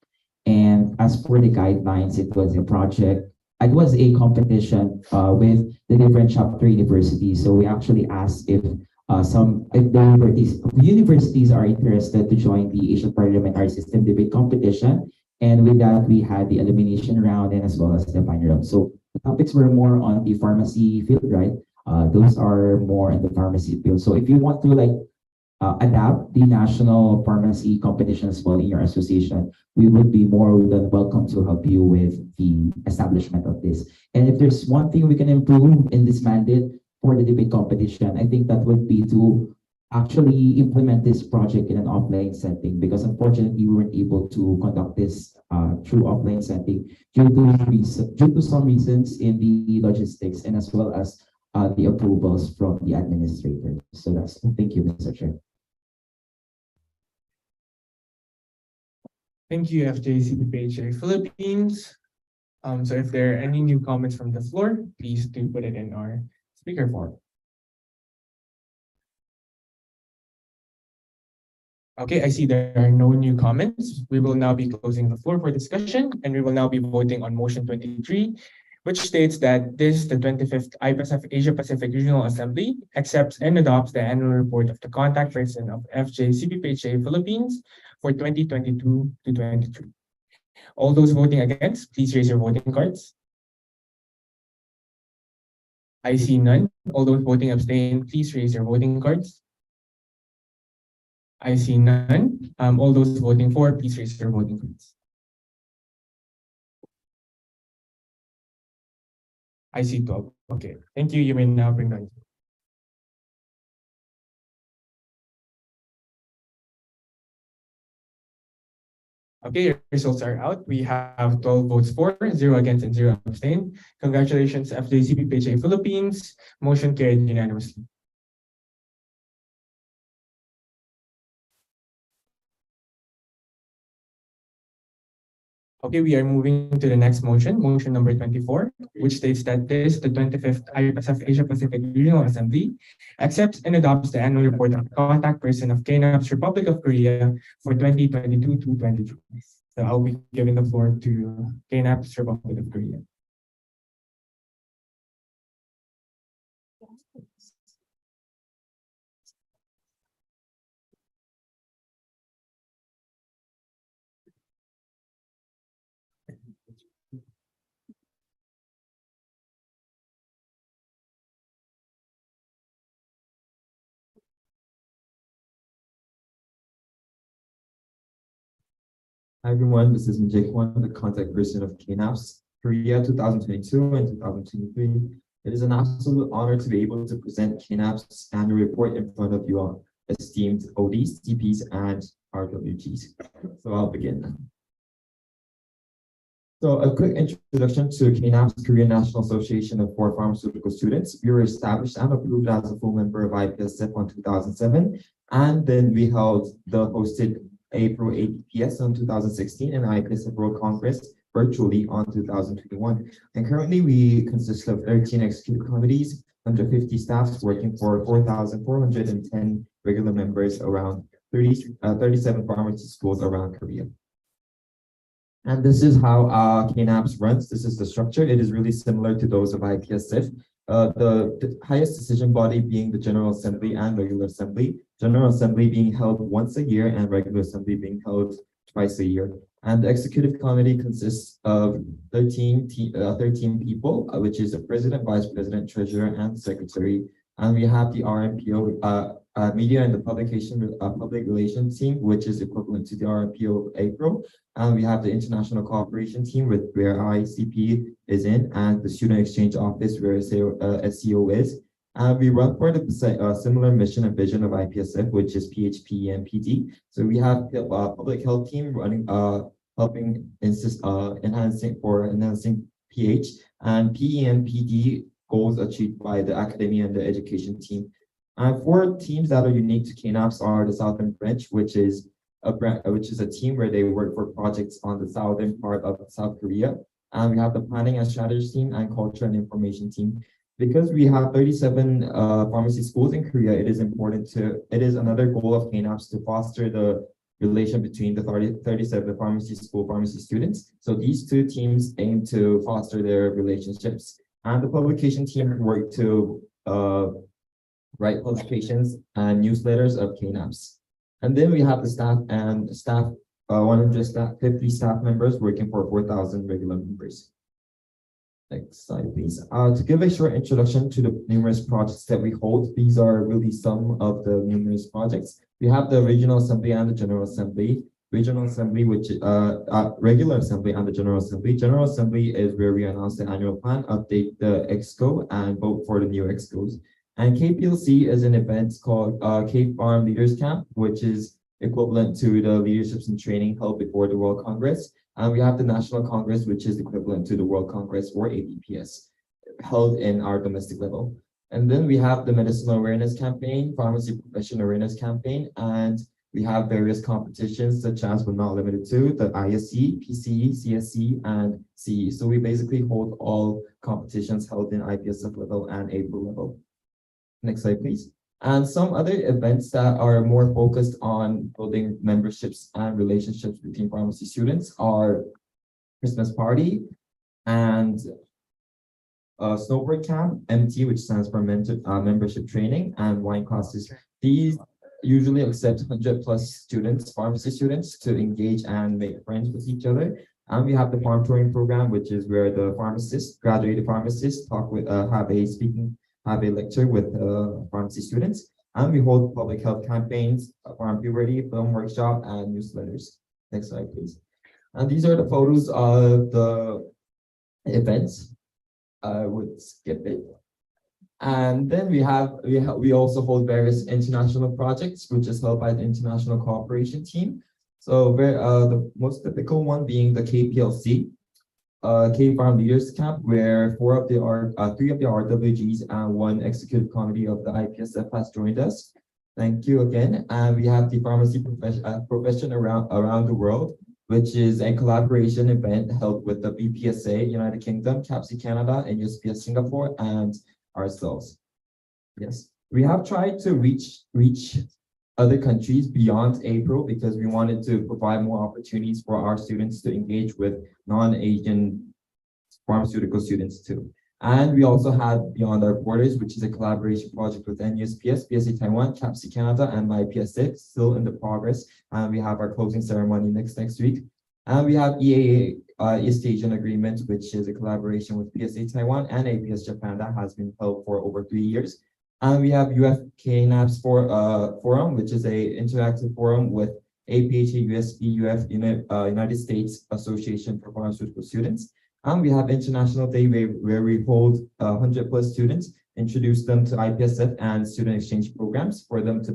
And as for the guidelines, it was a project. It was a competition with the different chapter universities. So we actually asked if the universities are interested to join the Asian Parliamentary System debate competition. And with that, we had the elimination round and as well as the final round. So the topics were more on the pharmacy field, right? Those are more in the pharmacy field. So if you want to adapt the national pharmacy competition as well in your association, we would be more than welcome to help you with the establishment of this. And if there's one thing we can improve in this mandate for the debate competition, I think that would be to actually implement this project in an offline setting, because unfortunately we weren't able to conduct this through offline setting due to some reasons in the logistics and as well as the approvals from the administrator. So that's, thank you, Mr. Chair. Thank you, FJCPHA Philippines. So if there are any new comments from the floor, please do put it in our speaker form. Okay, I see there are no new comments. We will now be closing the floor for discussion, and we will now be voting on motion 23, which states that this, the 25th IPSF Asia Pacific Regional Assembly, accepts and adopts the annual report of the contact person of FJCPHA Philippines for 2022 to 23. All those voting against, please raise your voting cards. I see none. All those voting abstain, please raise your voting cards. I see none. All those voting for, please raise your voting cards. I see 12. Okay, thank you. You may now bring down. Okay, your results are out. We have 12 votes for, 0 against, and 0 abstain. Congratulations, FJCP PHA Philippines. Motion carried unanimously. Okay, we are moving to the next motion, motion number 24, which states that this, the 25th IPSF Asia Pacific Regional Assembly, accepts and adopts the annual report of the contact person of KNAP's Republic of Korea for 2022 to 23. So I'll be giving the floor to KNAP's Republic of Korea. Hi everyone, this is Njay Kwon, the contact person of KNAPS Korea 2022 and 2023. It is an absolute honor to be able to present KNAPS annual report in front of you all, esteemed ODs, TPs, and RWGs. So I'll begin. So a quick introduction to KNAPS, Korean National Association of Foreign Pharmaceutical Students. We were established and approved as a full member of IPSF in 2007, and then we hosted APRO APS on 2016 and IPSF World Congress virtually on 2021. And currently we consist of 13 executive committees, 150 staffs working for 4,410 regular members around 37 pharmacy schools around Korea. And this is how KNAPS runs. This is the structure. It is really similar to those of IPSF. The highest decision body being the General Assembly and Regular Assembly. General Assembly being held once a year and Regular Assembly being held twice a year. And the Executive Committee consists of 13 people, which is the President, Vice President, Treasurer, and Secretary. And we have the RMPO, Media and the Public Relations team, which is equivalent to the RMPO APRO. And we have the International Cooperation team, where ICP is in, and the Student Exchange Office, where SCO is. And we run for the similar mission and vision of IPSF, which is PHP and PD. So we have the public health team running, helping enhancing PH, and PE and PD goals achieved by the academia and the education team. And 4 teams that are unique to KNAPS are the Southern French, which is a team where they work for projects on the southern part of South Korea. And we have the Planning and Strategy team and Culture and Information team. Because we have 37 pharmacy schools in Korea, it is another goal of KNAPS to foster the relation between the 37 pharmacy students. So these 2 teams aim to foster their relationships. And the publication team work to write publications and newsletters of KNAPS. And then we have the staff 150 staff members working for 4,000 regular members. Next slide, please. To give a short introduction to the numerous projects that we hold, these are really some of the numerous projects. We have the Regional Assembly and the General Assembly. Regional Assembly, which Regular Assembly and the General Assembly. General Assembly is where we announce the annual plan, update the EXCO, and vote for the new EXCOs. And KPLC is an event called Cape Farm Leaders Camp, which is equivalent to the leaderships and training held before the World Congress. And we have the National Congress, which is equivalent to the World Congress or APPS, held in our domestic level. And then we have the Medicinal Awareness Campaign, Pharmacy Profession Awareness Campaign, and we have various competitions such as, but not limited to, the ISC, PCE, CSC, and CE. So we basically hold all competitions held in IPSF level and APRO level. Next slide, please. And some other events that are more focused on building memberships and relationships between pharmacy students are Christmas party and snowboard camp, MT, which stands for membership training, and wine classes. These usually accept 100+ students, pharmacy students, to engage and make friends with each other. And we have the farm touring program, which is where the pharmacists, graduated pharmacists, have a lecture with pharmacy students. And we hold public health campaigns, farm puberty, film workshop, and newsletters. Next slide, please. And these are the photos of the events. I would skip it. And then we also hold various international projects, which is held by the International Cooperation Team. So the most typical one being the KPLC, K Farm Leaders Camp, where three of the RWGs and one executive committee of the IPSF has joined us. Thank you again. And we have the pharmacy profession around the world, which is a collaboration event held with the BPSA United Kingdom, CAPSI Canada, and USPS Singapore, and ourselves. Yes, we have tried to reach other countries beyond APRO because we wanted to provide more opportunities for our students to engage with non-Asian pharmaceutical students too. And we also had Beyond Our Borders, which is a collaboration project with NUSPS, PSA Taiwan, CAPSI Canada, and IPSF, still in the progress. And we have our closing ceremony next week. And we have EAA, East Asian Agreement, which is a collaboration with PSA Taiwan and APS Japan that has been held for over 3 years. And we have UFKNAPS forum, which is a interactive forum with APHA, USB, UF, United States Association for Pharmaceutical Students. And we have International Day where we hold 100+ students, introduce them to IPSF and student exchange programs for them to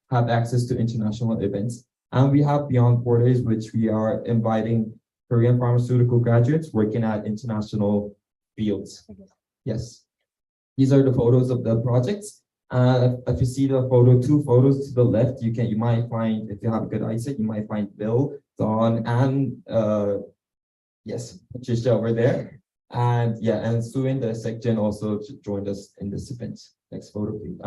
have access to international events. And we have Beyond Borders, which we are inviting Korean pharmaceutical graduates working at international fields. Yes. These are the photos of the projects. If you see the two photos to the left, you might find, if you have good eyesight, you might find Bill, Dawn, and yes, Patricia over there. And yeah, and Suin, the section, also joined us in this event. Next photo, please.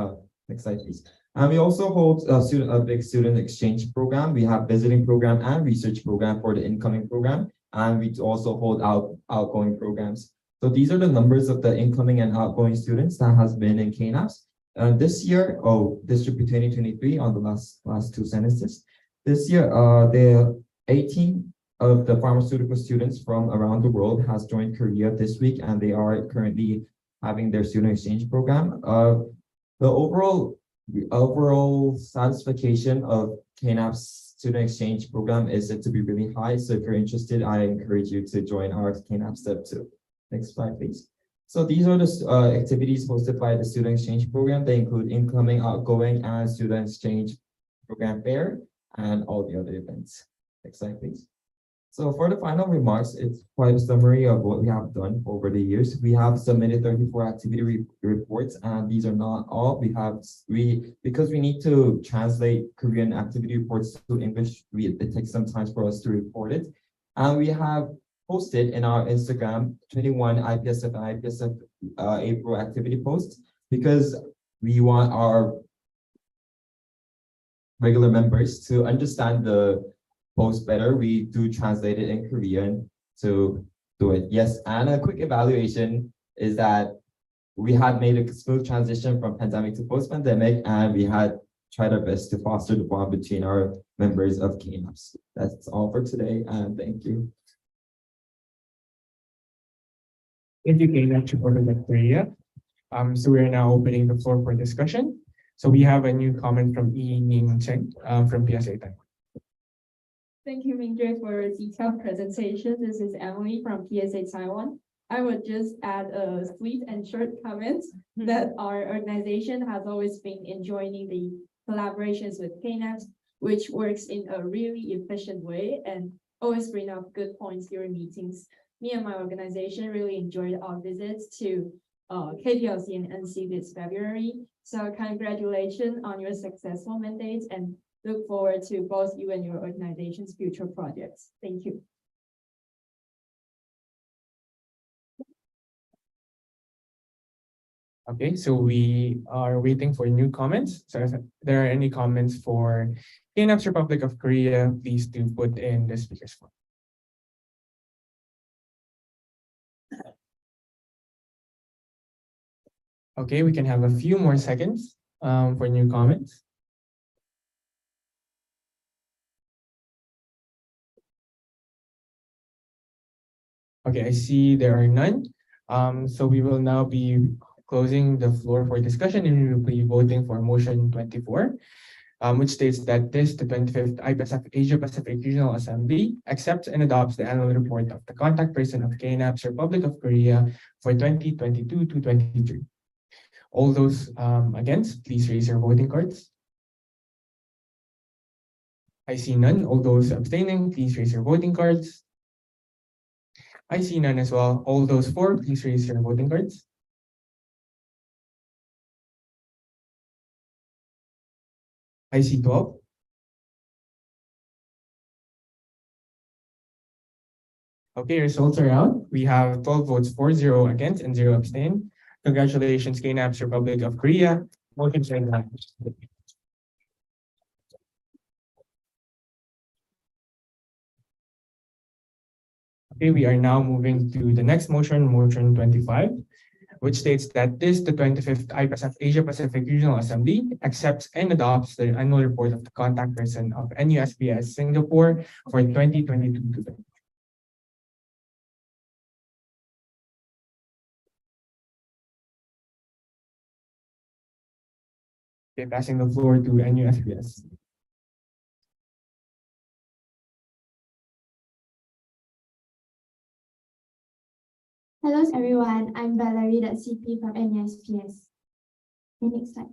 Next slide, please. And we also hold a big student exchange program. We have visiting program and research program for the incoming program. And we also hold outgoing programs. So these are the numbers of the incoming and outgoing students that has been in KNAPS. This year, this should be 2023 on the last two sentences. This year, the 18 of the pharmaceutical students from around the world has joined Korea this week, and they are currently having their student exchange program. The overall satisfaction of KNAPS student exchange program is said to be really high. So if you're interested, I encourage you to join our KNAPS step 2. Next slide, please. So these are the activities hosted by the student exchange program. They include incoming, outgoing, and student exchange program fair, and all the other events. Next slide, please. So for the final remarks, it's quite a summary of what we have done over the years. We have submitted 34 activity reports, and these are not all. Because we need to translate Korean activity reports to English, it takes some time for us to report it. And we have posted in our Instagram 21 IPSF and IPSF APRO activity posts because we want our regular members to understand the post better. We do translate it in Korean to do it. Yes, and a quick evaluation is that we had made a smooth transition from pandemic to post-pandemic, and we had tried our best to foster the bond between our members of KNAPS. That's all for today, and thank you. Thank you, KNAPS Reporter Korea. So we are now opening the floor for discussion. So we have a new comment from Yi Ning Cheng from PSA Taiwan. Thank you, Mingjie, for a detailed presentation. This is Emily from PSA Taiwan. I would just add a sweet and short comment that our organization has always been enjoying the collaborations with KNAPS, which works in a really efficient way and always bring up good points during meetings. Me and my organization really enjoyed our visits to KPLC and NC this February. So congratulations on your successful mandates and look forward to both you and your organization's future projects. Thank you. Okay, so we are waiting for new comments. So if there are any comments for KNAPS Republic of Korea, please do put in the speaker's form. Okay, we can have a few more seconds for new comments. Okay, I see there are none. So we will now be closing the floor for discussion and we will be voting for motion 24, which states that the 25th IPSF Asia Pacific Regional Assembly accepts and adopts the annual report of the contact person of KNAP's Republic of Korea for 2022 to 23. All those against, please raise your voting cards. I see none. All those abstaining, please raise your voting cards. I see none as well. All those for, please raise your voting cards. I see 12. Okay, results are out. We have 12 votes for, 0 against, and 0 abstain. Congratulations, KNAP's Republic of Korea. Motion carries. Okay, we are now moving to the next motion, motion 25, which states that the 25th IPSF Asia Pacific Regional Assembly accepts and adopts the annual report of the contact person of NUSPS Singapore for 2022 to 2023. Okay, passing the floor to NUSPS. Hello everyone, I'm Valerie, the CP from NUSPS. Okay, next slide.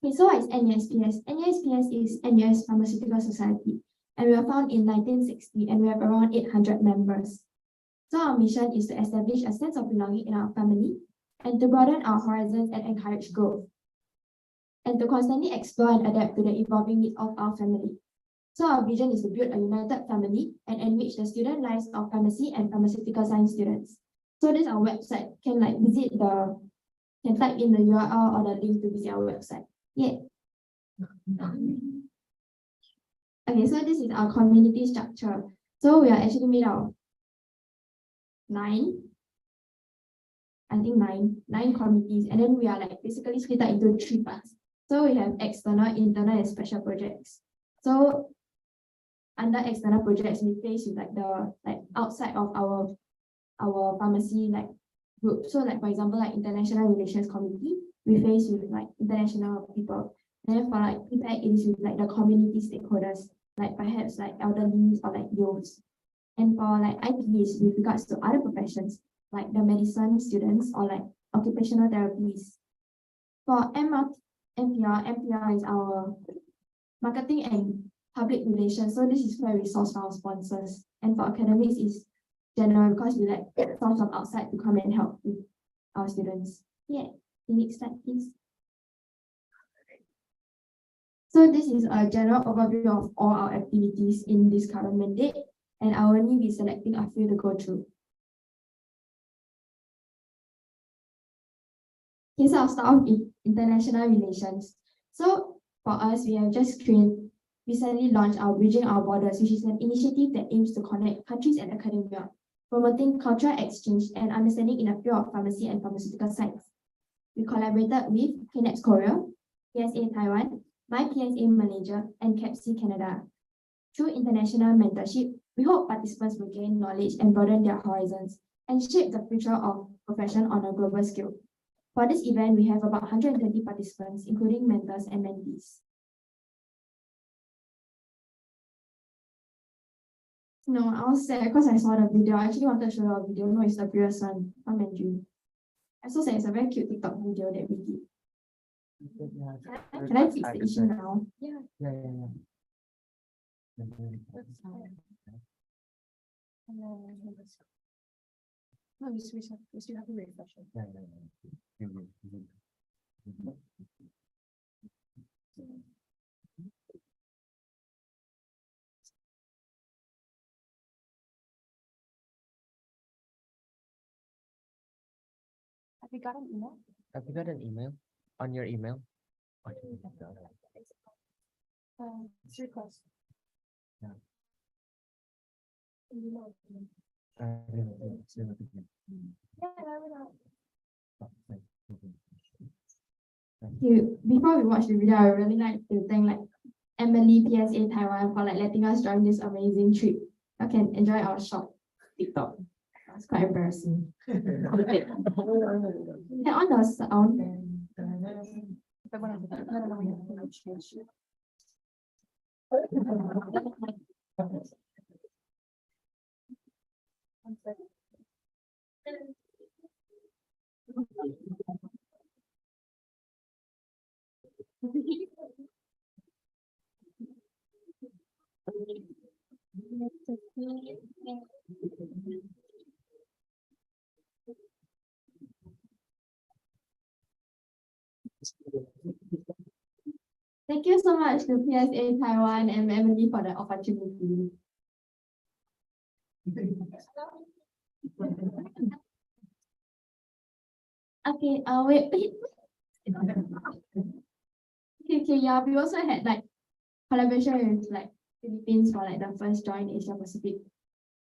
Okay, so what is NUSPS? NUSPS is NUS Pharmaceutical Society, and we were founded in 1960, and we have around 800 members. So our mission is to establish a sense of belonging in our family, and to broaden our horizons and encourage growth, and to constantly explore and adapt to the evolving needs of our family. So our vision is to build a united family and enrich the student lives of pharmacy and pharmaceutical science students. So this is our website. Can type in the URL or the link to visit our website. Yeah. Okay, so this is our community structure. So we are actually made of nine committees, and then we are basically split up into 3 parts. So we have external, internal, and special projects. So under external projects, we face with the outside of our pharmacy group. So for example, international relations committee, we face with international people. And then for impact, it is with the community stakeholders, perhaps elderly or youths. And for IPs, with regards to other professions, like the medicine students or occupational therapies. For MPR is our marketing and public relations. So this is where we source for our sponsors. And for academics is general, because we source from outside to come and help with our students. Yeah, the next slide, please. So this is a general overview of all our activities in this current mandate, and I will only be selecting a few to go through. Okay, so I'll start off with international relations. So for us, we have just recently launched our Bridging Our Borders, which is an initiative that aims to connect countries and academia, promoting cultural exchange and understanding in the field of pharmacy and pharmaceutical science. We collaborated with KNAPS Korea, PSA Taiwan, MyPSA Malaysia, and CAPC Canada. Through international mentorship, we hope participants will gain knowledge and broaden their horizons and shape the future of profession on a global scale. For this event, we have about 120 participants, including mentors and mentees. No, I was sad because I saw the video. I actually wanted to show you a video. No, it's the previous one from Andrew. I'm so sad. It's a very cute TikTok video that we did. Can I fix the issue now? Yeah. No, we still have to refresh it. Have you got an email? Have you got an email on your email? It's request. Yeah. Before we watch the video, I would really like to thank Emily, PSA Taiwan, for letting us join this amazing trip. You can enjoy our short TikTok. It's quite embarrassing. Can on the sound. Thank you so much to PSA Taiwan and Emily for the opportunity. Okay, wait. Okay, yeah, we also had like collaboration with like Philippines for like the first joint Asia Pacific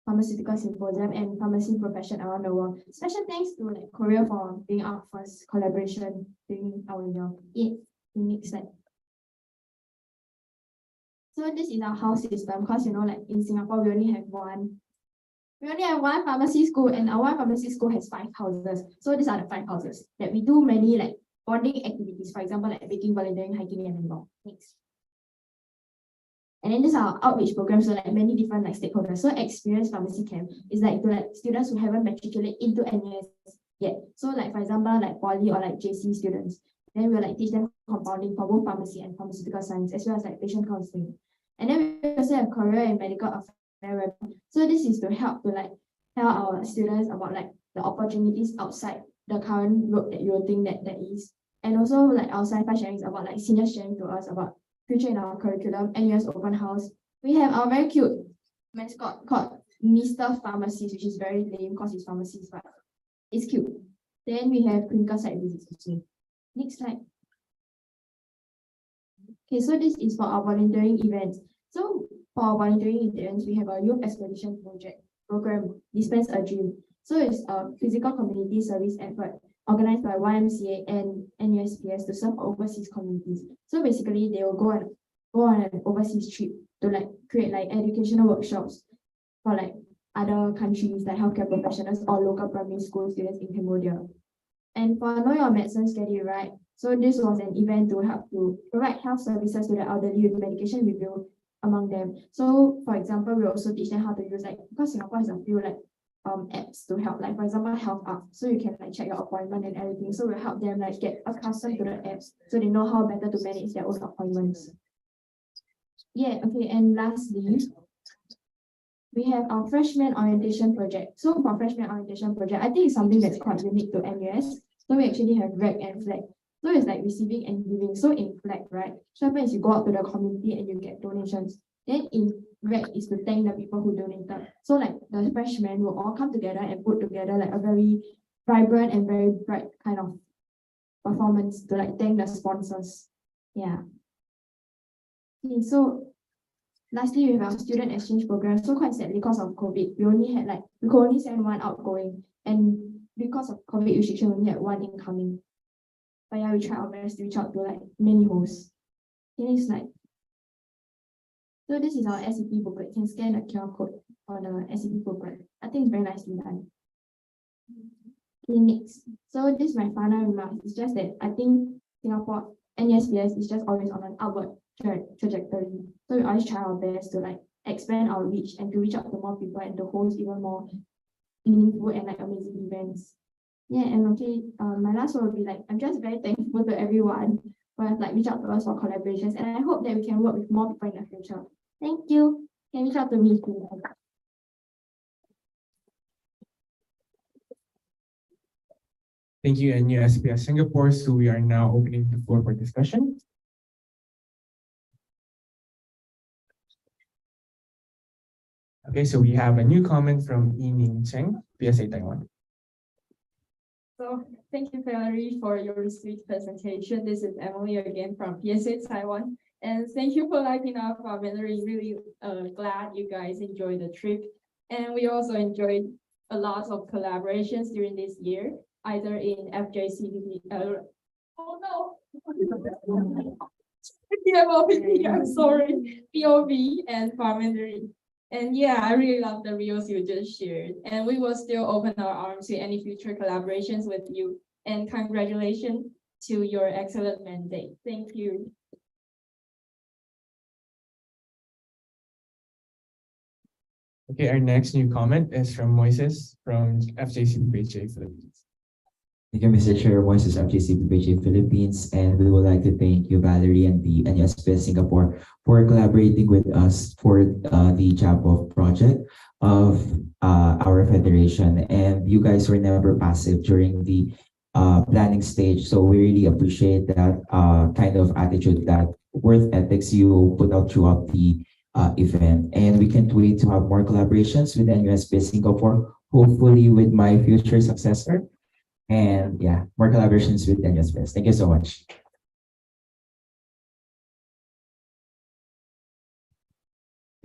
Pharmaceutical Symposium and pharmacy profession around the world. Special thanks to like Korea for being our first collaboration during our year. Yeah, next slide. So this is our house system because like in Singapore we only have one pharmacy school and our one pharmacy school has 5 houses. So these are the 5 houses that we do many like bonding activities, for example, like baking, volunteering, hiking, and more. Next. And then these are outreach programs, so like many different like stakeholders. So experience pharmacy camp is like to like students who haven't matriculated into NUS yet. So like for example, like poly or like JC students. Then we'll like teach them compounding for both pharmacy and pharmaceutical science, as well as like patient counseling. And then we also have career and medical affairs. So this is to help to like tell our students about like the opportunities outside the current road that you think that there is. And also like our sci-fi sharing is about like seniors sharing to us about future in our curriculum, NUS open house. We have our very cute mascot called Mr. Pharmacist, which is very lame because it's pharmacist, but it's cute. Then we have clinical site visits. Next slide. Okay, so this is for our volunteering events. So for our volunteering events, we have a youth expedition program, Dispense a Dream. So it's a physical community service effort organized by YMCA and NUSPS to serve overseas communities. So basically, they will go on an overseas trip to like create like educational workshops for like other countries like healthcare professionals or local primary school students in Cambodia. And for Know Your Medicine Schedule, right? So this was an event to help to provide health services to the elderly with medication review among them. So for example, we also teach them how to use like, because Singapore has a few like apps to help, like for example, Health Up. So you can like check your appointment and everything. So we'll help them like get accustomed to the apps so they know how better to manage their own appointments. Yeah, okay, and lastly, we have our freshman orientation project. So for freshman orientation project, I think it's something that's quite unique to NUS. So we actually have rag and flag. So it's like receiving and giving. So in flag, right? So happens you go out to the community and you get donations. Then in red is to thank the people who donated. So like the freshmen will all come together and put together like a very vibrant and very bright kind of performance to like thank the sponsors. Yeah. Okay, so lastly, we have our student exchange program. So quite sadly, because of COVID, we could only send one outgoing, and because of COVID restriction, we only had one incoming. But yeah, we try our best to reach out to like many hosts. Okay, next slide. So this is our SCP booklet. You can scan the QR code on the SCP booklet. I think it's very nicely done. Okay, next. So this is my final remarks. It's just that I think Singapore NUSPS is just always on an upward trajectory. So we always try our best to like expand our reach and to reach out to more people and to host even more meaningful and like amazing events. Yeah, and okay, my last word will be like, I'm just very thankful to everyone who have like reached out to us for collaborations, and I hope that we can work with more people in the future. Thank you. Can reach out to me too. Thank you, NUSPS Singapore. So we are now opening the floor for discussion. Okay, so we have a new comment from Yining Cheng, PSA Taiwan. So thank you, Valerie, for your sweet presentation. This is Emily again from PSA Taiwan. And thank you for liking up our Valerie. Really glad you guys enjoyed the trip. And we also enjoyed a lot of collaborations during this year, either in FJCPP, oh no, I'm sorry, POV and Parliamentary. And yeah, I really love the reels you just shared. And we will still open our arms to any future collaborations with you. And congratulations to your excellent mandate. Thank you. Okay, our next new comment is from Moises from FJCPHA Philippines. Thank you, Mr. Chair, Voices of JCPPJ Philippines, and we would like to thank you, Valerie, and the NUSPS Singapore for collaborating with us for the JAPOF project of our federation. And you guys were never passive during the planning stage, so we really appreciate that kind of attitude, that worth ethics you put out throughout the event. And we can't wait to have more collaborations with NUSPS Singapore, hopefully with my future successor. And yeah, more collaborations with Daniel's Best. Thank you so much.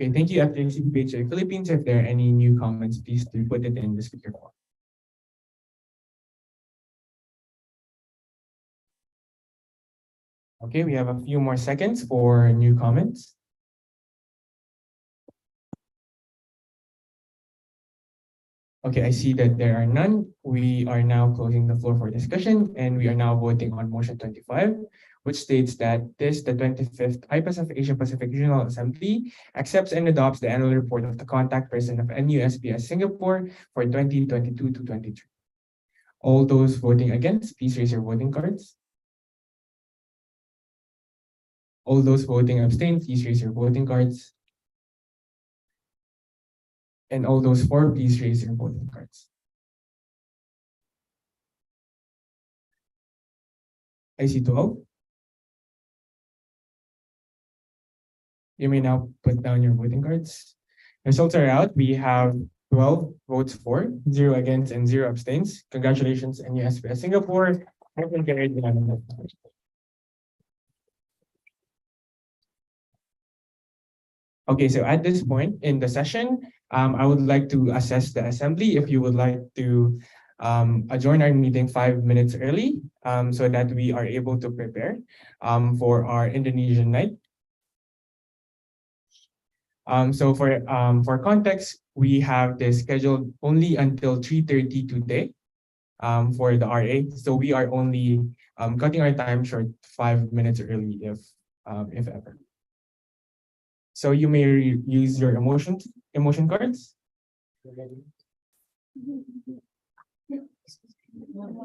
Okay, thank you, FJCPHA Philippines. If there are any new comments, please do put it in the speaker box. Okay, we have a few more seconds for new comments. Okay, I see that there are none. We are now closing the floor for discussion, and we are now voting on motion 25, which states that the 25th IPSF Asia Pacific Regional Assembly accepts and adopts the annual report of the contact person of NUSPS Singapore for 2022 to 23. All those voting against, please raise your voting cards. All those voting abstain, please raise your voting cards. And all those for, please raise your voting cards. I see 12. You may now put down your voting cards. Results are out. We have 12 votes for, 0 against, and 0 abstains. Congratulations, NUSPS Singapore. Okay, so at this point in the session, I would like to assess the assembly. If you would like to adjourn our meeting 5 minutes early, so that we are able to prepare for our Indonesian night. So for context, we have this scheduled only until 3:30 today for the RA. So we are only cutting our time short 5 minutes early if ever. So you may use your emotion cards.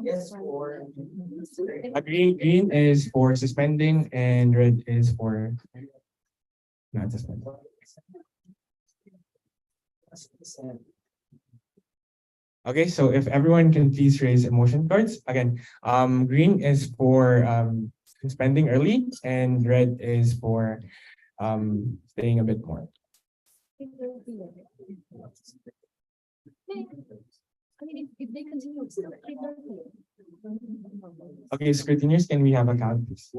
Yes, for Green is for suspending, and red is for not suspending. Okay, so if everyone can please raise emotion cards. Again, green is for suspending early, and red is for staying a bit more. Okay, scrutineers, can we have a count, please?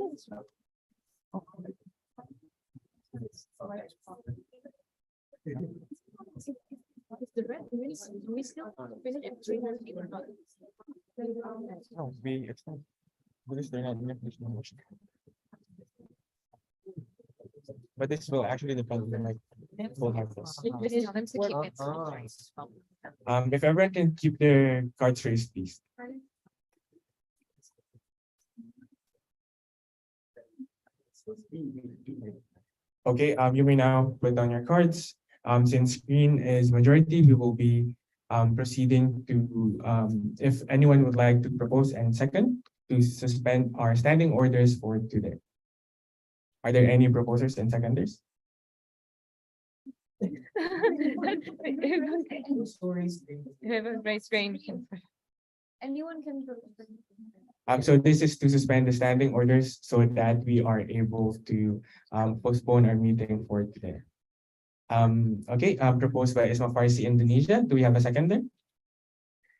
No, we extend because they're not in the motion. But this will actually depend on like full harvest. If everyone can keep their cards raised, please. Okay, you may now put down your cards. Since green is majority, we will be proceeding to if anyone would like to propose and second to suspend our standing orders for today. Are there any proposers and seconders? Anyone can. So this is to suspend the standing orders so that we are able to postpone our meeting for today. Okay, proposed by Isma Farsi Indonesia. Do we have a seconder?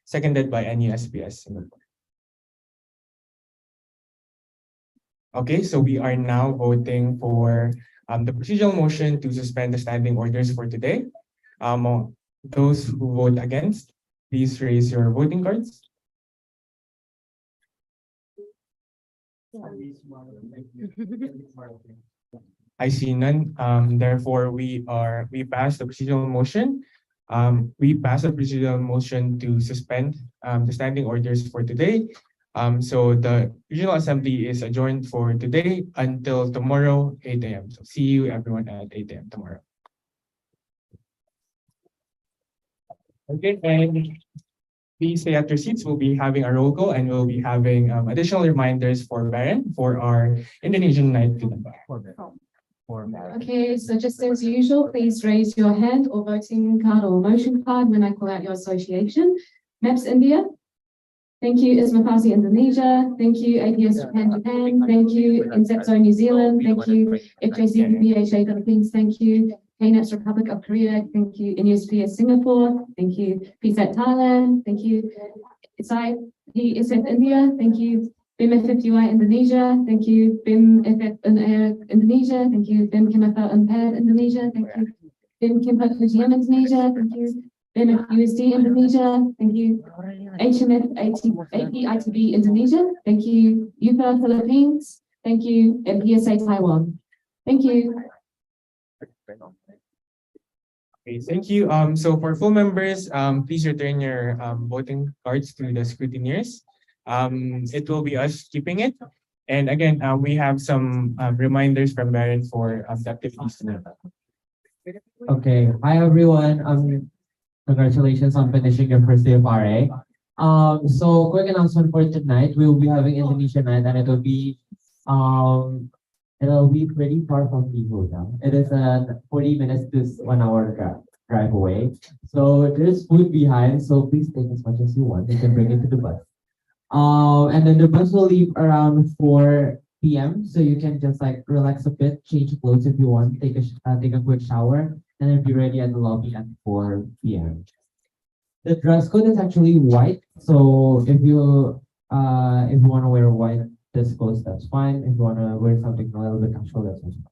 Seconded by NUSPS Singapore. Okay, so we are now voting for the procedural motion to suspend the standing orders for today. Those who vote against, please raise your voting cards. I see none. Therefore, we pass the procedural motion. We pass a procedural motion to suspend the standing orders for today. So the Regional Assembly is adjourned for today until tomorrow, 8 a.m. So see you everyone at 8 a.m. tomorrow. Okay, and please stay at your seats. We'll be having a roll call and we'll be having additional reminders for Baron for our Indonesian night. Okay, so just as usual, please raise your hand or voting card or motion card when I call out your association. MAPS India. Thank you, ISMA Indonesia. Thank you, APS Japan. Thank you, INSEPSO New Zealand. Thank you, FJCPHA Philippines. Thank you, KNAPS Republic of Korea. Thank you, NUSPS Singapore. Thank you, PSAT Thailand. Thank you, ISF India. Thank you, BIM-FFUI Indonesia. Thank you, BIM-FF Indonesia. Thank you, BIM-KMFL Unpaired Indonesia. Thank you, BIM-KMFL FGM Indonesia. Thank you, BIM-USD Indonesia. Thank you, HMF APITB Indonesia. Thank you, UFA Philippines. Thank you, and PSA Taiwan. Thank you. Okay, thank you. So for full members, please return your voting cards to the scrutineers. It will be us keeping it. And again, we have some reminders from Baron for the activities tonight. Okay, hi everyone. Congratulations on finishing your first day of RA. So quick announcement for tonight. We will be having Indonesia night and it'll be pretty far from Piho now. It is 40 minutes to 1 hour drive away. So there's food behind, so please take as much as you want. You can bring it to the bus. And then the bus will leave around 4 p.m. So you can just like relax a bit, change clothes if you want, take a quick shower, and then be ready at the lobby at 4 p.m. The dress code is actually white, so if you want to wear white dress clothes, that's fine. If you want to wear something a little bit casual, that's fine.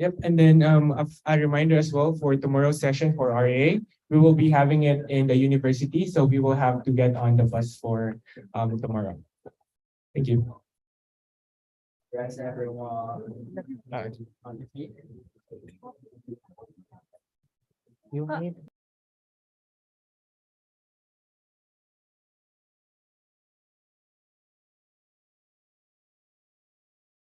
Yep, and then a reminder as well for tomorrow's session for RA. We will be having it in the university, so we will have to get on the bus for tomorrow. Thank you. Yes, everyone. Uh, You need